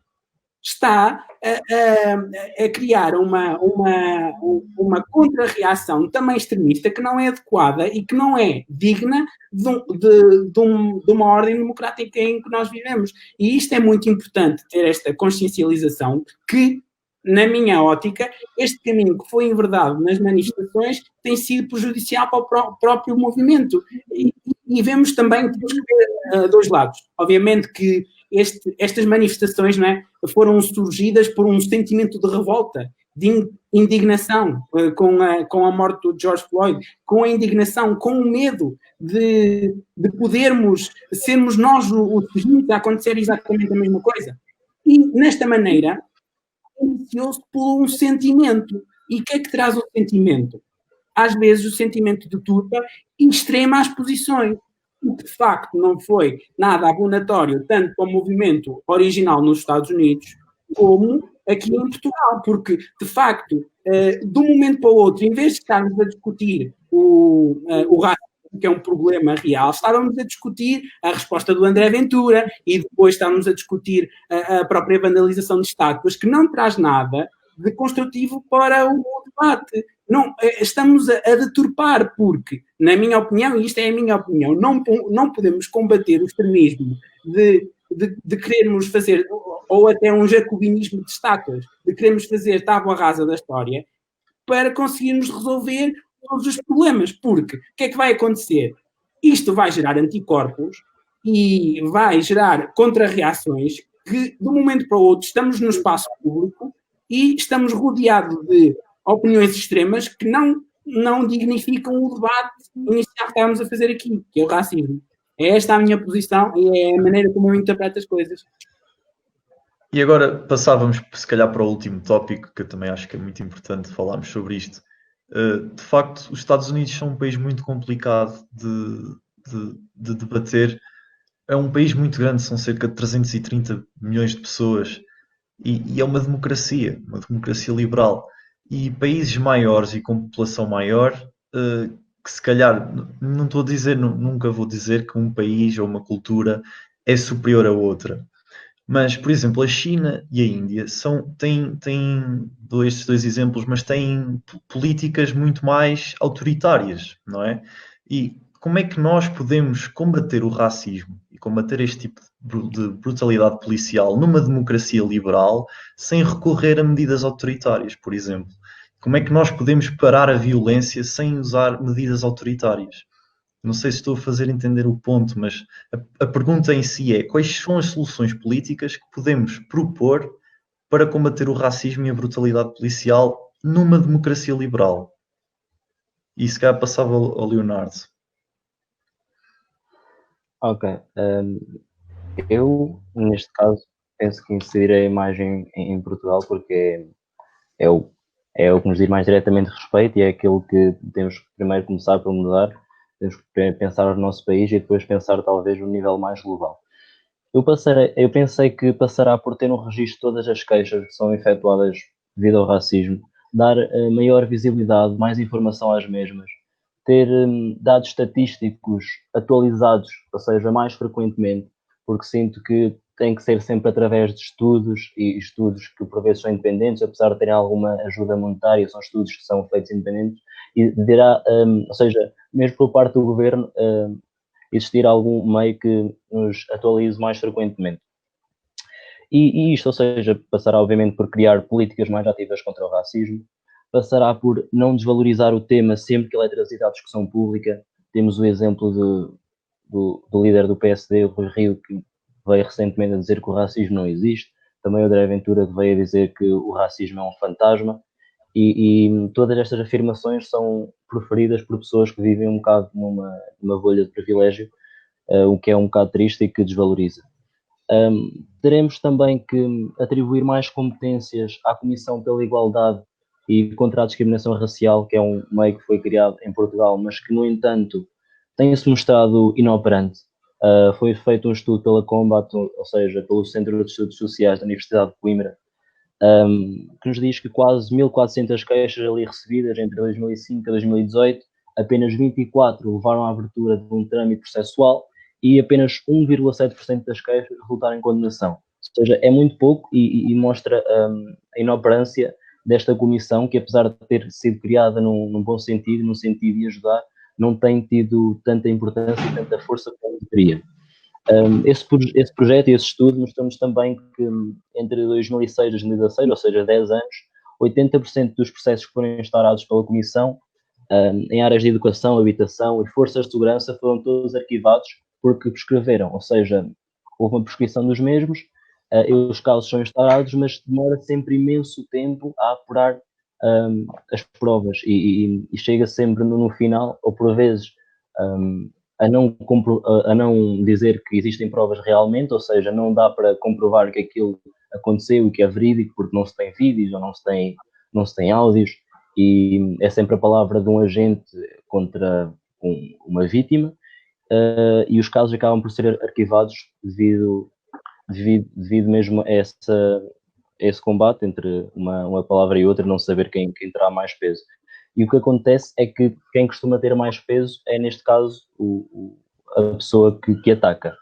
Está a criar uma contra-reação também extremista que não é adequada e que não é digna de uma ordem democrática em que nós vivemos. E isto é muito importante, ter esta consciencialização que, na minha ótica, este caminho que foi enverdado nas manifestações tem sido prejudicial para o próprio movimento. E vemos também, temos que ver dois lados. Obviamente que estas manifestações, não é, foram surgidas por um sentimento de revolta, de indignação com a morte do George Floyd, com a indignação, com o medo de podermos sermos nós os sujeitos a acontecer exatamente a mesma coisa. E, nesta maneira, iniciou-se por um sentimento. E o que é que traz o sentimento? Às vezes o sentimento de turba extrema as posições. O que de facto não foi nada abonatório tanto para o movimento original nos Estados Unidos como aqui em Portugal, porque de facto, de um momento para o outro, em vez de estarmos a discutir o racismo, que é um problema real, estávamos a discutir a resposta do André Ventura e depois estávamos a discutir a própria vandalização de estátuas, que não traz nada de construtivo para o debate. Não, estamos a deturpar, porque, na minha opinião, e isto é a minha opinião, não podemos combater o extremismo de querermos fazer, ou até um jacobinismo de estátuas, de querermos fazer tábua rasa da história, para conseguirmos resolver todos os problemas. Porque o que é que vai acontecer? Isto vai gerar anticorpos e vai gerar contra-reações que, de um momento para o outro, estamos no espaço público e estamos rodeados de opiniões extremas que não dignificam o debate inicial que estávamos a fazer aqui, que é o racismo. É esta a minha posição e é a maneira como eu interpreto as coisas. E agora passávamos, se calhar, para o último tópico, que eu também acho que é muito importante falarmos sobre isto. De facto, os Estados Unidos são um país muito complicado de debater. É um país muito grande, são cerca de 330 milhões de pessoas. E é uma democracia liberal. E países maiores e com população maior, que se calhar, não estou a dizer, nunca vou dizer que um país ou uma cultura é superior a outra. Mas, por exemplo, a China e a Índia têm estes dois exemplos, mas têm políticas muito mais autoritárias, não é? E como é que nós podemos combater o racismo e combater este tipo de brutalidade policial numa democracia liberal sem recorrer a medidas autoritárias, por exemplo? Como é que nós podemos parar a violência sem usar medidas autoritárias? Não sei se estou a fazer entender o ponto, mas a pergunta em si é: quais são as soluções políticas que podemos propor para combater o racismo e a brutalidade policial numa democracia liberal? E se calhar passava ao Leonardo. Ok. Eu, neste caso, penso que incidirei a imagem em Portugal porque é o que nos diz mais diretamente respeito e é aquilo que temos que primeiro começar por mudar. Temos que pensar no nosso país e depois pensar talvez no nível mais global. Eu pensei que passará por ter no registro todas as queixas que são efetuadas devido ao racismo, dar maior visibilidade, mais informação às mesmas, ter dados estatísticos atualizados, ou seja, mais frequentemente, porque sinto que tem que ser sempre através de estudos, e estudos que por vezes são independentes, apesar de terem alguma ajuda monetária, são estudos que são feitos independentes, e deverá, ou seja, mesmo por parte do governo, existir algum meio que nos atualize mais frequentemente. E isto, ou seja, passará obviamente por criar políticas mais ativas contra o racismo, passará por não desvalorizar o tema sempre que ele é trazido à discussão pública. Temos o exemplo do líder do PSD, o Rui Rio, que veio recentemente a dizer que o racismo não existe, também o André Ventura, que veio a dizer que o racismo é um fantasma, e todas estas afirmações são proferidas por pessoas que vivem um bocado numa bolha de privilégio, o que é um bocado triste e que desvaloriza. Teremos também que atribuir mais competências à Comissão pela Igualdade e contra a Discriminação Racial, que é um meio que foi criado em Portugal, mas que, no entanto, tem-se mostrado inoperante. Foi feito um estudo pela Combat, ou seja, pelo Centro de Estudos Sociais da Universidade de Coimbra, que nos diz que quase 1.400 queixas ali recebidas entre 2005 e 2018, apenas 24 levaram à abertura de um trâmite processual e apenas 1,7% das queixas resultaram em condenação. Ou seja, é muito pouco e mostra a inoperância desta comissão, que apesar de ter sido criada num bom sentido, no sentido de ajudar, não tem tido tanta importância e tanta força como deveria. Esse projeto e esse estudo mostrou-nos também que entre 2006 e 2016, ou seja, 10 anos, 80% dos processos que foram instaurados pela Comissão em áreas de educação, habitação e forças de segurança foram todos arquivados porque prescreveram, ou seja, houve uma prescrição dos mesmos, os casos são instaurados, mas demora sempre imenso tempo a apurar as provas e chega sempre no final, ou por vezes a não dizer que existem provas realmente, ou seja, não dá para comprovar que aquilo aconteceu e que é verídico porque não se tem vídeos ou não se tem áudios, e é sempre a palavra de um agente contra uma vítima, e os casos acabam por ser arquivados devido mesmo a esse combate entre uma palavra e outra, não saber quem terá mais peso. E o que acontece é que quem costuma ter mais peso é, neste caso, a pessoa que ataca,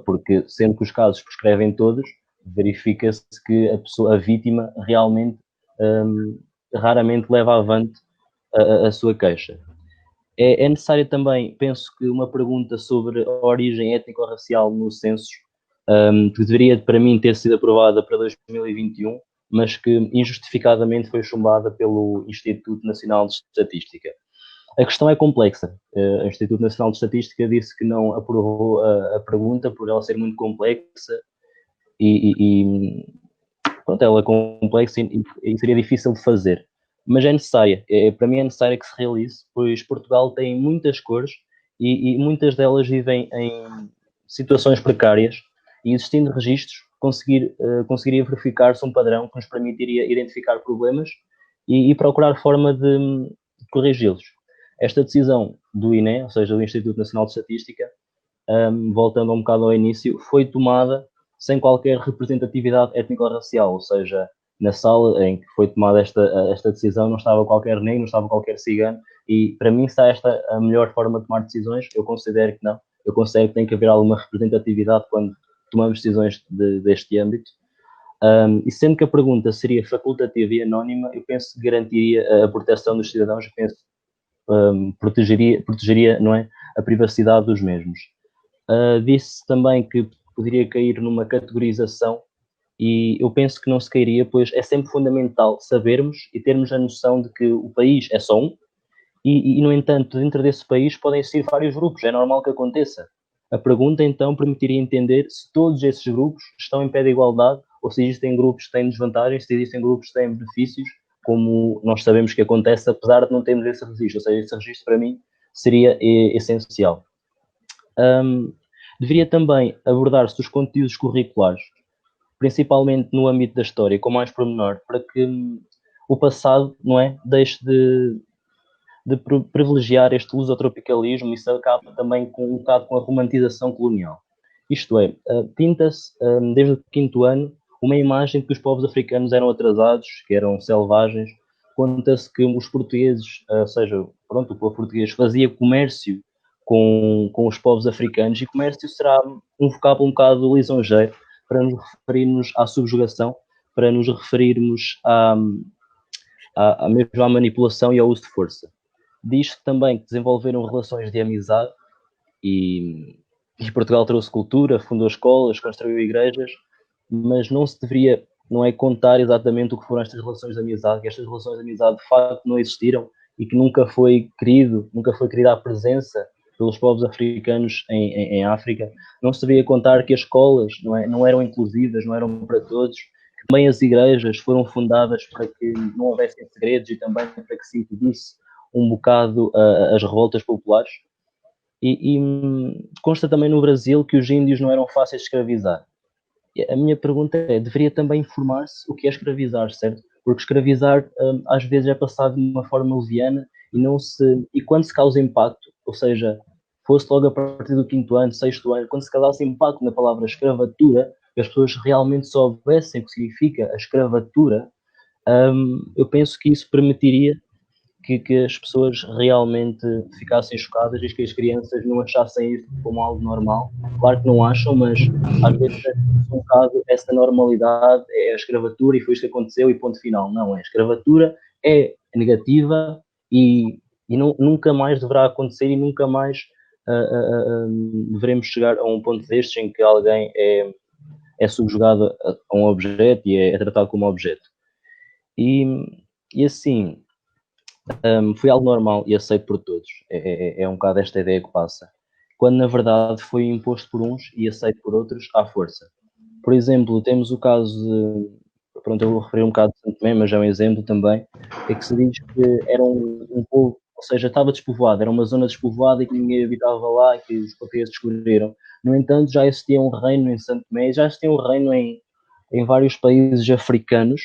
porque sendo que os casos prescrevem todos, verifica-se que a vítima realmente raramente leva avante a sua queixa. É necessário também, penso que uma pergunta sobre a origem étnico-racial nos censos, que deveria para mim ter sido aprovada para 2021, mas que injustificadamente foi chumbada pelo Instituto Nacional de Estatística. A questão é complexa. O Instituto Nacional de Estatística disse que não aprovou a pergunta por ela ser muito complexa e pronto, ela é complexa e seria difícil de fazer. Mas é necessária. Para mim é necessário que se realize, pois Portugal tem muitas cores e muitas delas vivem em situações precárias, e existindo registros, conseguiria verificar-se um padrão que nos permitiria identificar problemas e procurar forma de corrigi-los. Esta decisão do INE, ou seja, do Instituto Nacional de Estatística, voltando um bocado ao início, foi tomada sem qualquer representatividade étnico-racial, ou seja, na sala em que foi tomada esta decisão não estava qualquer negro, não estava qualquer cigano, e para mim, se há esta a melhor forma de tomar decisões, eu considero que não. Eu considero que tem que haver alguma representatividade quando tomamos decisões deste âmbito. E sendo que a pergunta seria facultativa e anónima, eu penso que garantiria a proteção dos cidadãos, eu penso protegeria, não é, a privacidade dos mesmos. Disse também que poderia cair numa categorização, e eu penso que não se cairia, pois é sempre fundamental sabermos e termos a noção de que o país é só um, e no entanto, dentro desse país podem existir vários grupos, é normal que aconteça. A pergunta, então, permitiria entender se todos esses grupos estão em pé de igualdade, ou se existem grupos que têm desvantagens, se existem grupos que têm benefícios, como nós sabemos que acontece, apesar de não termos esse registro. Ou seja, esse registro, para mim, seria essencial. Deveria também abordar-se os conteúdos curriculares, principalmente no âmbito da história, com mais pormenor, para que o passado, não é, deixe de privilegiar este lusotropicalismo, e isso acaba também um bocado com a romantização colonial. Isto é, pinta-se, desde o 5º ano, uma imagem de que os povos africanos eram atrasados, que eram selvagens. Conta-se que os portugueses, ou seja, pronto, o povo português fazia comércio com os povos africanos, e comércio será um vocábulo um bocado lisonjeiro para nos referirmos à subjugação, para nos referirmos mesmo à manipulação e ao uso de força. Diz também que desenvolveram relações de amizade e Portugal trouxe cultura, fundou escolas, construiu igrejas, mas não se deveria, não é, contar exatamente o que foram estas relações de amizade, que estas relações de amizade de facto não existiram e que nunca foi querida a presença pelos povos africanos em África. Não se deveria contar que as escolas não eram inclusivas, não eram para todos, que também as igrejas foram fundadas para que não houvessem segredos e também para que se impedisse um bocado as revoltas populares. E consta também no Brasil que os índios não eram fáceis de escravizar. E a minha pergunta é, deveria também informar-se o que é escravizar, certo? Porque escravizar às vezes é passado de uma forma leviana e quando se causa impacto, ou seja, fosse logo a partir do 5º ano, 6º ano, quando se calasse impacto na palavra escravatura, que as pessoas realmente soubessem o que significa a escravatura, eu penso que isso permitiria que as pessoas realmente ficassem chocadas e que as crianças não achassem isso como algo normal. Claro que não acham, mas às vezes é um caso, essa normalidade é a escravatura e foi isto que aconteceu e ponto final. Não, a escravatura é negativa e nunca mais deverá acontecer e nunca mais devemos chegar a um ponto destes em que alguém é subjugado a um objeto e é tratado como objeto. E assim, foi algo normal e aceito por todos. É um bocado esta ideia que passa. Quando na verdade foi imposto por uns e aceito por outros à força. Por exemplo, temos o caso de... Pronto, eu vou referir um bocado de Santo Tomé, mas é um exemplo também. É que se diz que era um povo, ou seja, estava despovoado, era uma zona despovoada e que ninguém habitava lá e que os portugueses descobriram. No entanto, já existia um reino em Santo Tomé, já existia um reino em vários países africanos.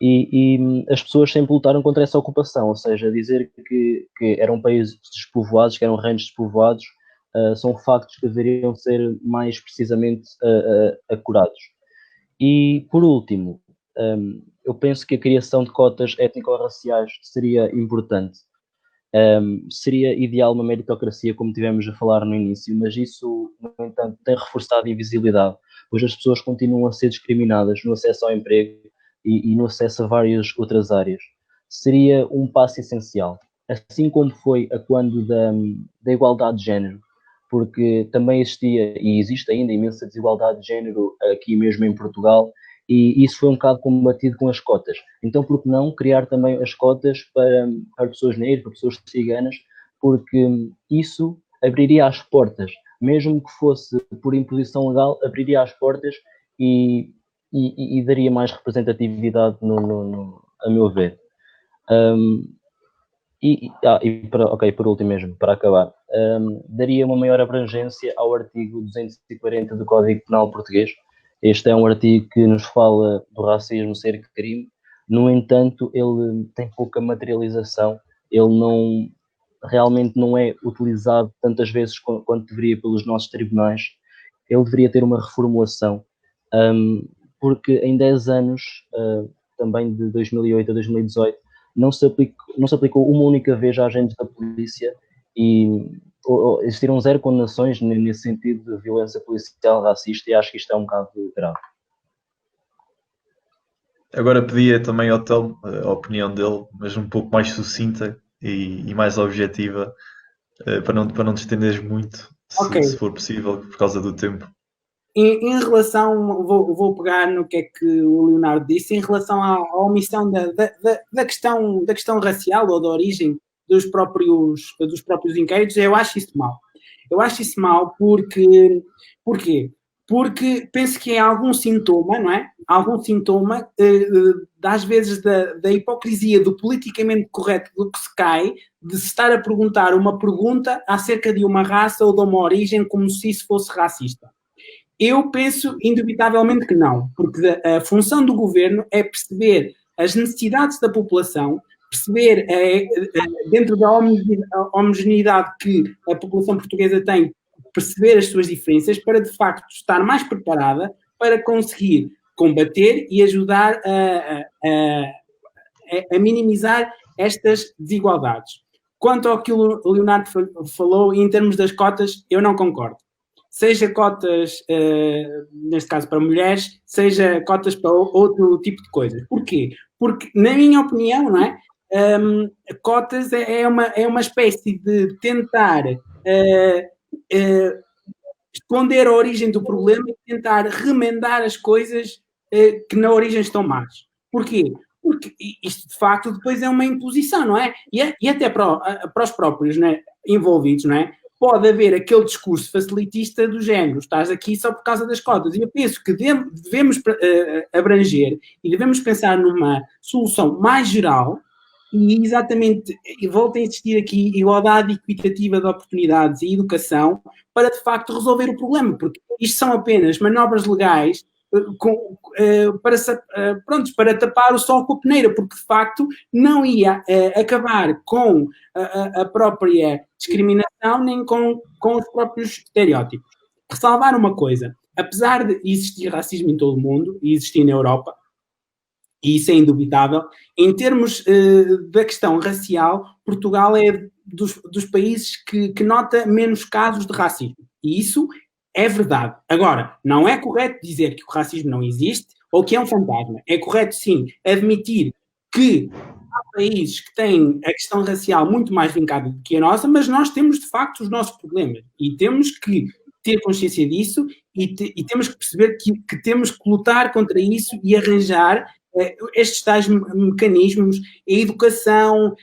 E as pessoas sempre lutaram contra essa ocupação, ou seja, dizer que eram países despovoados, que eram reinos despovoados, são factos que deveriam ser mais precisamente acurados. E, por último, eu penso que a criação de cotas étnico-raciais seria importante. Seria ideal uma meritocracia, como tivemos a falar no início, mas isso, no entanto, tem reforçado a invisibilidade, pois as pessoas continuam a ser discriminadas no acesso ao emprego e no acesso a várias outras áreas. Seria um passo essencial, assim como foi a quando da igualdade de género, porque também existia e existe ainda imensa desigualdade de género aqui mesmo em Portugal, e isso foi um bocado combatido com as cotas. Então, por que não criar também as cotas para pessoas negras, para pessoas ciganas, porque isso abriria as portas, mesmo que fosse por imposição legal, abriria as portas e daria mais representatividade, a meu ver. Por último mesmo, para acabar, daria uma maior abrangência ao artigo 240 do Código Penal português. Este é um artigo que nos fala do racismo ser crime, no entanto, ele tem pouca materialização, ele realmente não é utilizado tantas vezes quanto deveria pelos nossos tribunais. Ele deveria ter uma reformulação, porque em 10 anos, também de 2008 a 2018, não se aplicou uma única vez a agentes da polícia e existiram 0 condenações nesse sentido de violência policial racista, e acho que isto é um bocado grave. Agora pedia também ao Telmo a opinião dele, mas um pouco mais sucinta e mais objetiva, para não te estenderes muito, se for possível, por causa do tempo. Em relação, vou pegar no que é que o Leonardo disse, em relação à omissão da questão racial ou da origem dos próprios inquéritos, eu acho isso mal. Eu acho isso mal porquê? Porque penso que é algum sintoma, não é? Algum sintoma, às vezes, da hipocrisia do politicamente correto do que se cai, de se estar a perguntar uma pergunta acerca de uma raça ou de uma origem como se isso fosse racista. Eu penso, indubitavelmente, que não, porque a função do governo é perceber as necessidades da população, perceber, dentro da homogeneidade que a população portuguesa tem, perceber as suas diferenças para, de facto, estar mais preparada para conseguir combater e ajudar a minimizar estas desigualdades. Quanto ao que o Leonardo falou, em termos das cotas, eu não concordo. Seja cotas, neste caso para mulheres, seja cotas para outro tipo de coisas. Porquê? Porque, na minha opinião, não é? Cotas é uma espécie de tentar esconder a origem do problema e tentar remendar as coisas que na origem estão más. Porquê? Porque isto, de facto, depois é uma imposição, não é? E até para os próprios, não é, envolvidos, não é? Pode haver aquele discurso facilitista do género, estás aqui só por causa das cotas. E eu penso que devemos abranger e devemos pensar numa solução mais geral e exatamente, voltem a existir aqui igualdade equitativa de oportunidades e educação para, de facto, resolver o problema, porque isto são apenas manobras legais para tapar o sol com a peneira, porque de facto não ia acabar com a própria discriminação nem com os próprios estereótipos. Ressalvar uma coisa, apesar de existir racismo em todo o mundo, e existir na Europa, e isso é indubitável, em termos da questão racial, Portugal é dos países que nota menos casos de racismo. E isso é verdade. Agora, não é correto dizer que o racismo não existe ou que é um fantasma. É correto, sim, admitir que há países que têm a questão racial muito mais vincada do que a nossa, mas nós temos, de facto, os nossos problemas. E temos que ter consciência disso e temos que perceber que temos que lutar contra isso e arranjar estes tais mecanismos, a educação,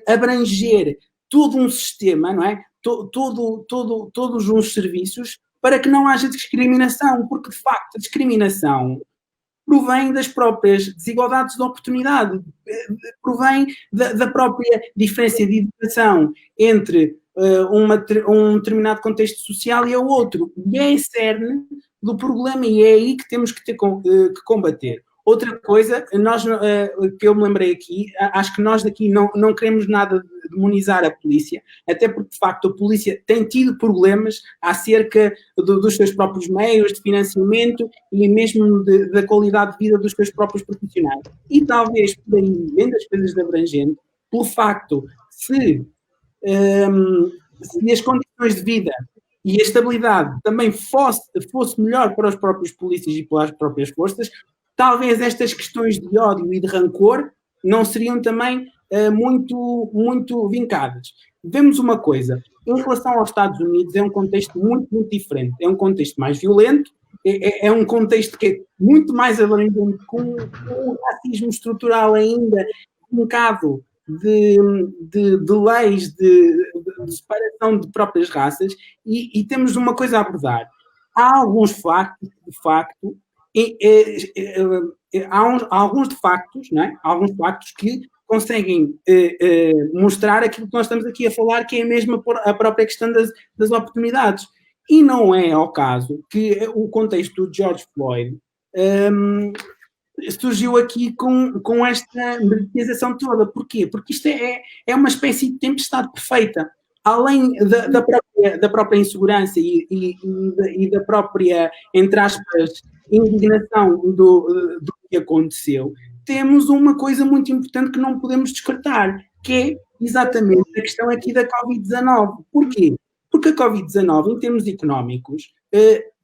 abranger todo um sistema, não é? Todos os serviços para que não haja discriminação, porque de facto a discriminação provém das próprias desigualdades de oportunidade, provém da própria diferença de educação entre um determinado contexto social e o outro. E é a cerne do problema e é aí que temos que combater. Outra coisa, que eu me lembrei aqui, acho que nós daqui não queremos nada de demonizar a polícia, até porque, de facto, a polícia tem tido problemas acerca dos seus próprios meios de financiamento e mesmo da qualidade de vida dos seus próprios profissionais. E talvez, por aí, vendo as coisas de abrangente, pelo facto, se as condições de vida e a estabilidade também fosse melhor para os próprios polícias e para as próprias forças, talvez estas questões de ódio e de rancor não seriam também muito vincadas. Vemos uma coisa, em relação aos Estados Unidos é um contexto muito, muito diferente, é um contexto mais violento, é um contexto que é muito mais abrangente, com um racismo estrutural ainda vincado de leis de separação de próprias raças e temos uma coisa a abordar. Há alguns factos, de facto, há alguns factos, não é? Há alguns factos que conseguem mostrar aquilo que nós estamos aqui a falar, que é mesmo a própria questão das oportunidades. E não é ao caso que o contexto do George Floyd surgiu aqui com esta mediatização toda. Porquê? Porque isto é uma espécie de tempestade perfeita. Além da própria insegurança e da própria, entre aspas, indignação do que aconteceu, temos uma coisa muito importante que não podemos descartar, que é exatamente a questão aqui da Covid-19. Porquê? Porque a Covid-19, em termos económicos,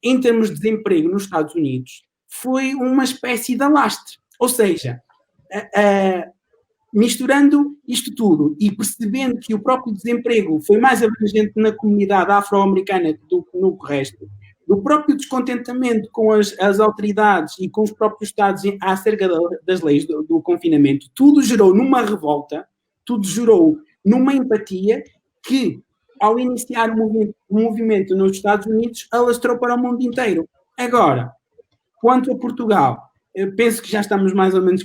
em termos de desemprego nos Estados Unidos, foi uma espécie de alastre. Ou seja, misturando isto tudo e percebendo que o próprio desemprego foi mais abrangente na comunidade afro-americana do que no resto, do próprio descontentamento com as autoridades e com os próprios Estados acerca das leis do confinamento, tudo gerou numa revolta, tudo gerou numa empatia que, ao iniciar o movimento nos Estados Unidos, alastrou para o mundo inteiro. Agora, quanto a Portugal, eu penso que já estamos mais ou menos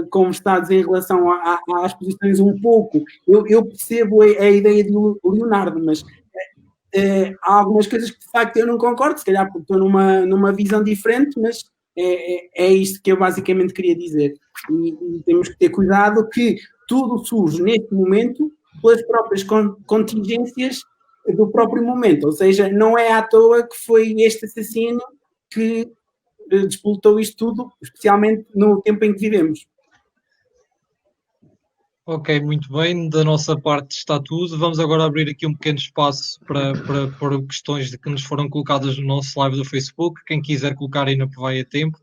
conversados em relação às posições um pouco. Eu percebo a ideia de Leonardo, mas há algumas coisas que de facto eu não concordo, se calhar porque estou numa visão diferente, mas é isto que eu basicamente queria dizer. E temos que ter cuidado que tudo surge neste momento pelas próprias contingências do próprio momento, ou seja, não é à toa que foi este assassino que despoltou isto tudo, especialmente no tempo em que vivemos. Ok, muito bem, da nossa parte está tudo. Vamos agora abrir aqui um pequeno espaço para questões que nos foram colocadas no nosso live do Facebook. Quem quiser colocar ainda vai a tempo,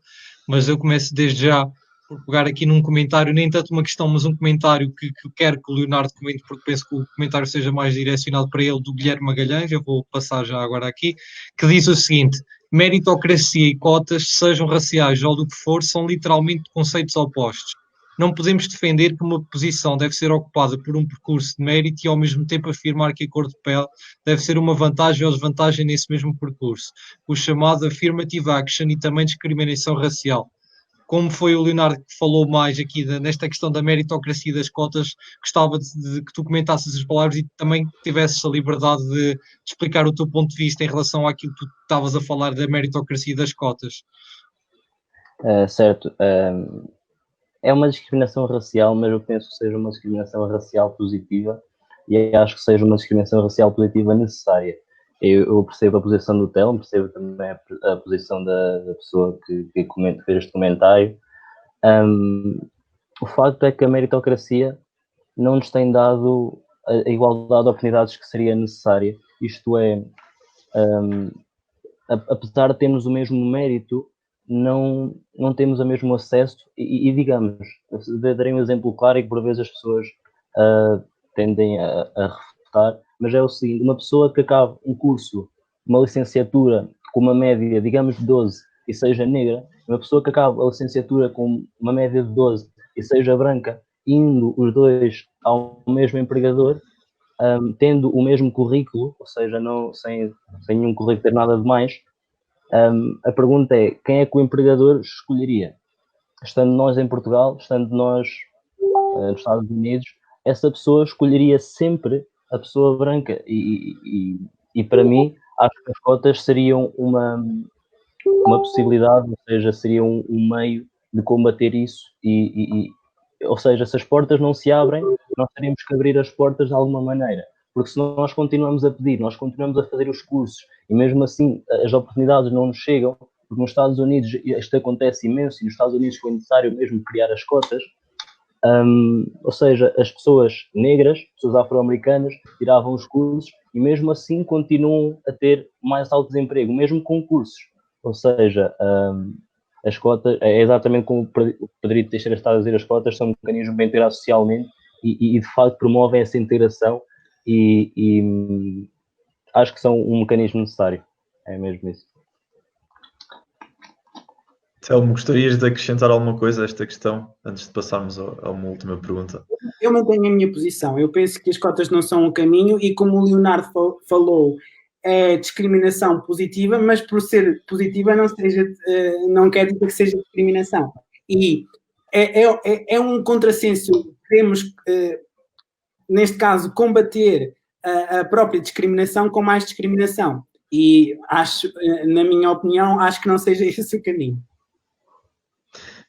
mas eu começo desde já por pegar aqui num comentário, nem tanto uma questão, mas um comentário que quero que o Leonardo comente, porque penso que o comentário seja mais direcionado para ele, do Guilherme Magalhães. Eu vou passar já agora aqui, que diz o seguinte: meritocracia e cotas, sejam raciais ou do que for, são literalmente conceitos opostos. Não podemos defender que uma posição deve ser ocupada por um percurso de mérito e ao mesmo tempo afirmar que a cor de pele deve ser uma vantagem ou desvantagem nesse mesmo percurso. O chamado affirmative action e também discriminação racial. Como foi o Leonardo que falou mais aqui nesta questão da meritocracia das cotas, gostava de que tu comentasses as palavras e também tivesses a liberdade de explicar o teu ponto de vista em relação àquilo que tu estavas a falar da meritocracia das cotas. Certo. É uma discriminação racial, mas eu penso que seja uma discriminação racial positiva e acho que seja uma discriminação racial positiva necessária. Eu percebo a posição do Telmo, percebo também a posição da pessoa que fez este comentário. O facto é que a meritocracia não nos tem dado a igualdade de oportunidades que seria necessária. Isto é, apesar de termos o mesmo mérito, não temos o mesmo acesso e digamos, darei um exemplo claro e que por vezes as pessoas tendem a refutar, mas é o seguinte: uma pessoa que acaba um curso, uma licenciatura com uma média, digamos, de 12 e seja negra, uma pessoa que acaba a licenciatura com uma média de 12 e seja branca, indo os dois ao mesmo empregador, tendo o mesmo currículo, ou seja, sem nenhum currículo ter nada de mais, a pergunta é: quem é que o empregador escolheria? Estando nós em Portugal, estando nós nos Estados Unidos, essa pessoa escolheria sempre a pessoa branca e para mim acho que as cotas seriam uma possibilidade, ou seja, seriam um meio de combater isso ou seja, se as portas não se abrem, nós teríamos que abrir as portas de alguma maneira, porque se nós continuamos a pedir, nós continuamos a fazer os cursos e mesmo assim as oportunidades não nos chegam, porque nos Estados Unidos isto acontece imenso e nos Estados Unidos foi necessário mesmo criar as cotas. Ou seja, as pessoas negras, pessoas afro-americanas, tiravam os cursos e mesmo assim continuam a ter mais alto desemprego, mesmo com cursos. Ou seja, as cotas, é exatamente como o Pedrito Teixeira está a dizer, as cotas são um mecanismo bem integrado socialmente e de facto promovem essa integração e acho que são um mecanismo necessário. É mesmo isso. Telmo, gostarias de acrescentar alguma coisa a esta questão antes de passarmos a uma última pergunta? Eu mantenho a minha posição. Eu penso que as cotas não são um caminho e, como o Leonardo falou, é discriminação positiva, mas por ser positiva não quer dizer que seja discriminação. E é um contrassenso. Queremos, neste caso, combater a própria discriminação com mais discriminação. E acho, na minha opinião, acho que não seja esse o caminho.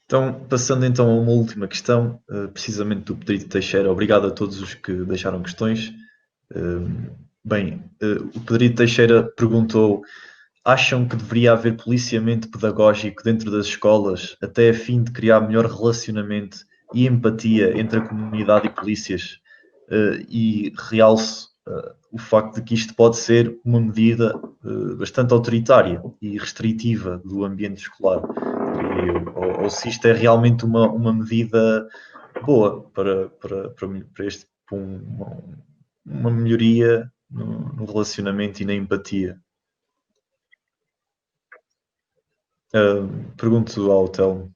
Então, passando então a uma última questão, precisamente do Pedrito Teixeira. Obrigado a todos os que deixaram questões. O Pedrito Teixeira perguntou: acham que deveria haver policiamento pedagógico dentro das escolas até a fim de criar melhor relacionamento e empatia entre a comunidade e polícias? E realço o facto de que isto pode ser uma medida bastante autoritária e restritiva do ambiente escolar. Ou se isto é realmente uma medida boa para uma melhoria no relacionamento e na empatia. Pergunto ao Telmo.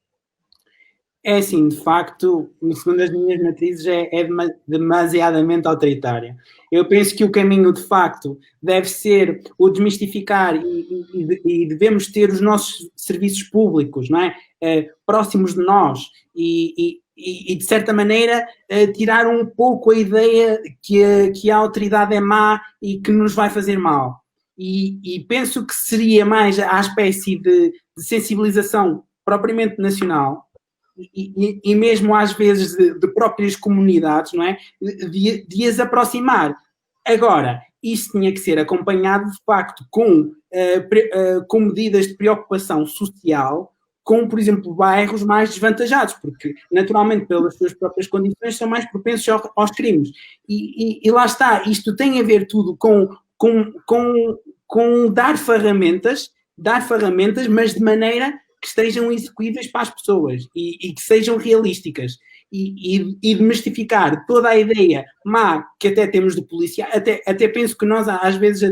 É assim, de facto, segundo as minhas matrizes, é demasiadamente autoritária. Eu penso que o caminho, de facto, deve ser o desmistificar e devemos ter os nossos serviços públicos, não é? Próximos de nós e, de certa maneira, tirar um pouco a ideia que a autoridade é má e que nos vai fazer mal. E penso que seria mais a espécie de sensibilização propriamente nacional, e mesmo às vezes de próprias comunidades, não é? De as aproximar. Agora, isso tinha que ser acompanhado de facto com medidas de preocupação social, com, por exemplo, bairros mais desvantajados, porque naturalmente pelas suas próprias condições são mais propensos aos crimes. E lá está, isto tem a ver tudo com dar ferramentas, mas de maneira que estejam execuíveis para as pessoas e que sejam realísticas e demystificar toda a ideia má que até temos de polícia. Até penso que nós às vezes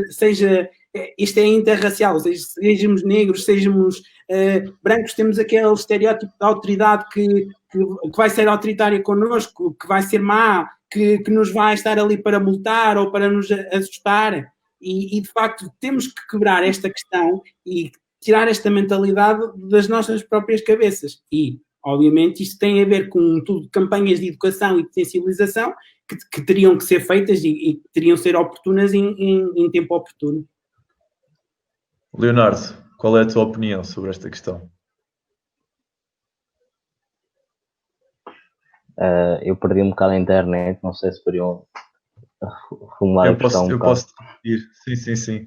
isto é interracial, sejamos negros, sejamos brancos, temos aquele estereótipo de autoridade que vai ser autoritária connosco, que vai ser má, que nos vai estar ali para multar ou para nos assustar. E de facto temos que quebrar esta questão e tirar esta mentalidade das nossas próprias cabeças. E, obviamente, isto tem a ver com tudo campanhas de educação e de sensibilização que teriam que ser feitas e que teriam que ser oportunas em tempo oportuno. Leonardo, qual é a tua opinião sobre esta questão? Eu perdi um bocado a internet, não sei se podiam formular a questão um Eu bocado. posso repetir. Sim.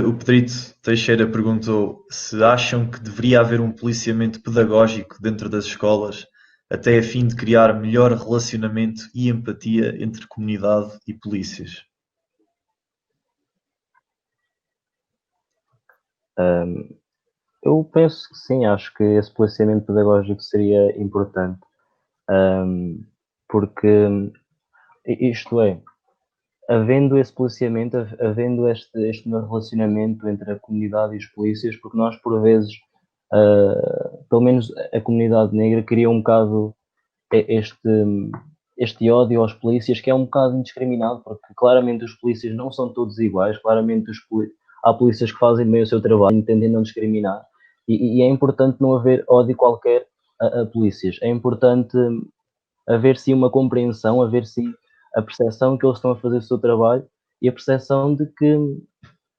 O Pedrito Teixeira perguntou se acham que deveria haver um policiamento pedagógico dentro das escolas, até a fim de criar melhor relacionamento e empatia entre comunidade e polícias. Eu penso que sim, acho que esse policiamento pedagógico seria importante, porque isto é, havendo esse policiamento, havendo este meu relacionamento entre a comunidade e os polícias, porque nós por vezes, pelo menos a comunidade negra, cria um bocado este ódio aos polícias, que é um bocado indiscriminado, porque claramente os polícias não são todos iguais, claramente há polícias que fazem bem o seu trabalho, entendem não discriminar, e é importante não haver ódio qualquer a polícias. É importante haver sim uma compreensão, haver sim a percepção que eles estão a fazer o seu trabalho e a percepção de que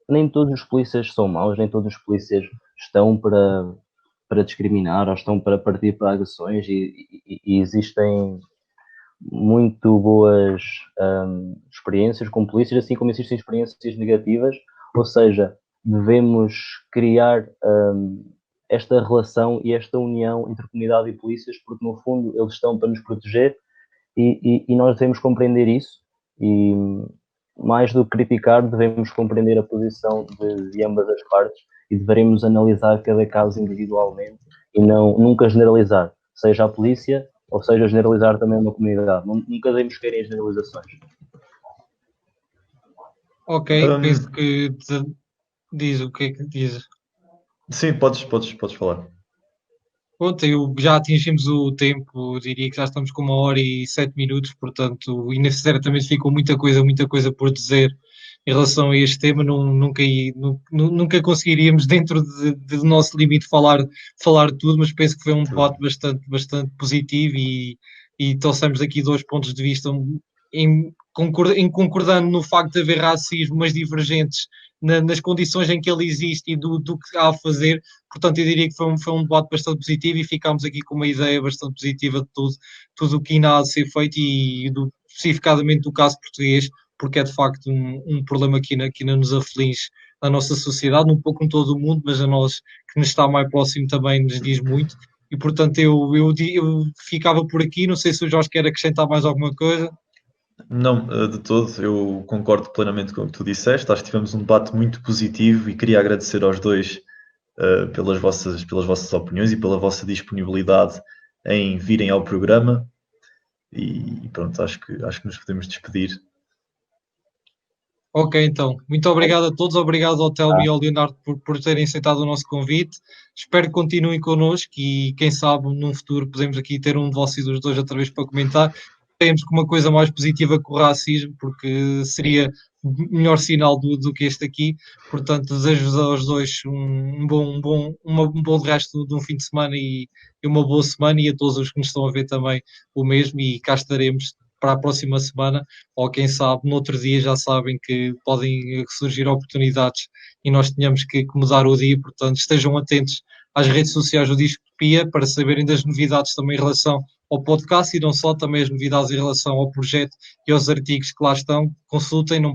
nem todos os polícias são maus, nem todos os polícias estão para discriminar ou estão para partir para agressões e existem muito boas experiências com polícias, assim como existem experiências negativas, ou seja, devemos criar esta relação e esta união entre comunidade e polícias, porque no fundo eles estão para nos proteger e nós devemos compreender isso e mais do que criticar, devemos compreender a posição de ambas as partes e devemos analisar cada caso individualmente e nunca generalizar, seja a polícia ou seja generalizar também uma comunidade. Nunca devemos cair em generalizações. Ok, penso que diz o que é que diz. Sim, podes falar. Pronto, já atingimos o tempo, diria que já estamos com 1h07, portanto, e certamente ficou muita coisa por dizer em relação a este tema. Nunca conseguiríamos, dentro do nosso limite, falar tudo, mas penso que foi um debate bastante positivo e trouxemos aqui 2 pontos de vista concordando no facto de haver racismo, mas divergentes nas condições em que ele existe e do que há a fazer. Portanto, eu diria que foi um debate bastante positivo e ficámos aqui com uma ideia bastante positiva de tudo o que ainda há a ser feito e especificadamente do caso português, porque é de facto um problema que ainda nos aflige na nossa sociedade, um pouco em todo o mundo, mas a nós que nos está mais próximo também nos diz muito. E portanto eu ficava por aqui, não sei se o Jorge quer acrescentar mais alguma coisa. Não, de todo, eu concordo plenamente com o que tu disseste. Acho que tivemos um debate muito positivo e queria agradecer aos dois pelas vossas opiniões e pela vossa disponibilidade em virem ao programa. E pronto, acho que nos podemos despedir. Ok, então, muito obrigado a todos, obrigado ao Telmo e ao Leonardo por terem aceitado o nosso convite. Espero que continuem connosco e quem sabe num futuro podemos aqui ter um de vocês os dois outra vez para comentar. Temos com uma coisa mais positiva que o racismo, porque seria melhor sinal do que este aqui. Portanto, desejo-vos aos dois um bom resto de um fim de semana e uma boa semana, e a todos os que nos estão a ver também o mesmo, e cá estaremos para a próxima semana, ou quem sabe, no outro dia já sabem que podem surgir oportunidades e nós tenhamos que mudar o dia, portanto estejam atentos às redes sociais do Discopia para saberem das novidades também em relação ao podcast e não só, também as novidades em relação ao projeto e aos artigos que lá estão. Consultem, não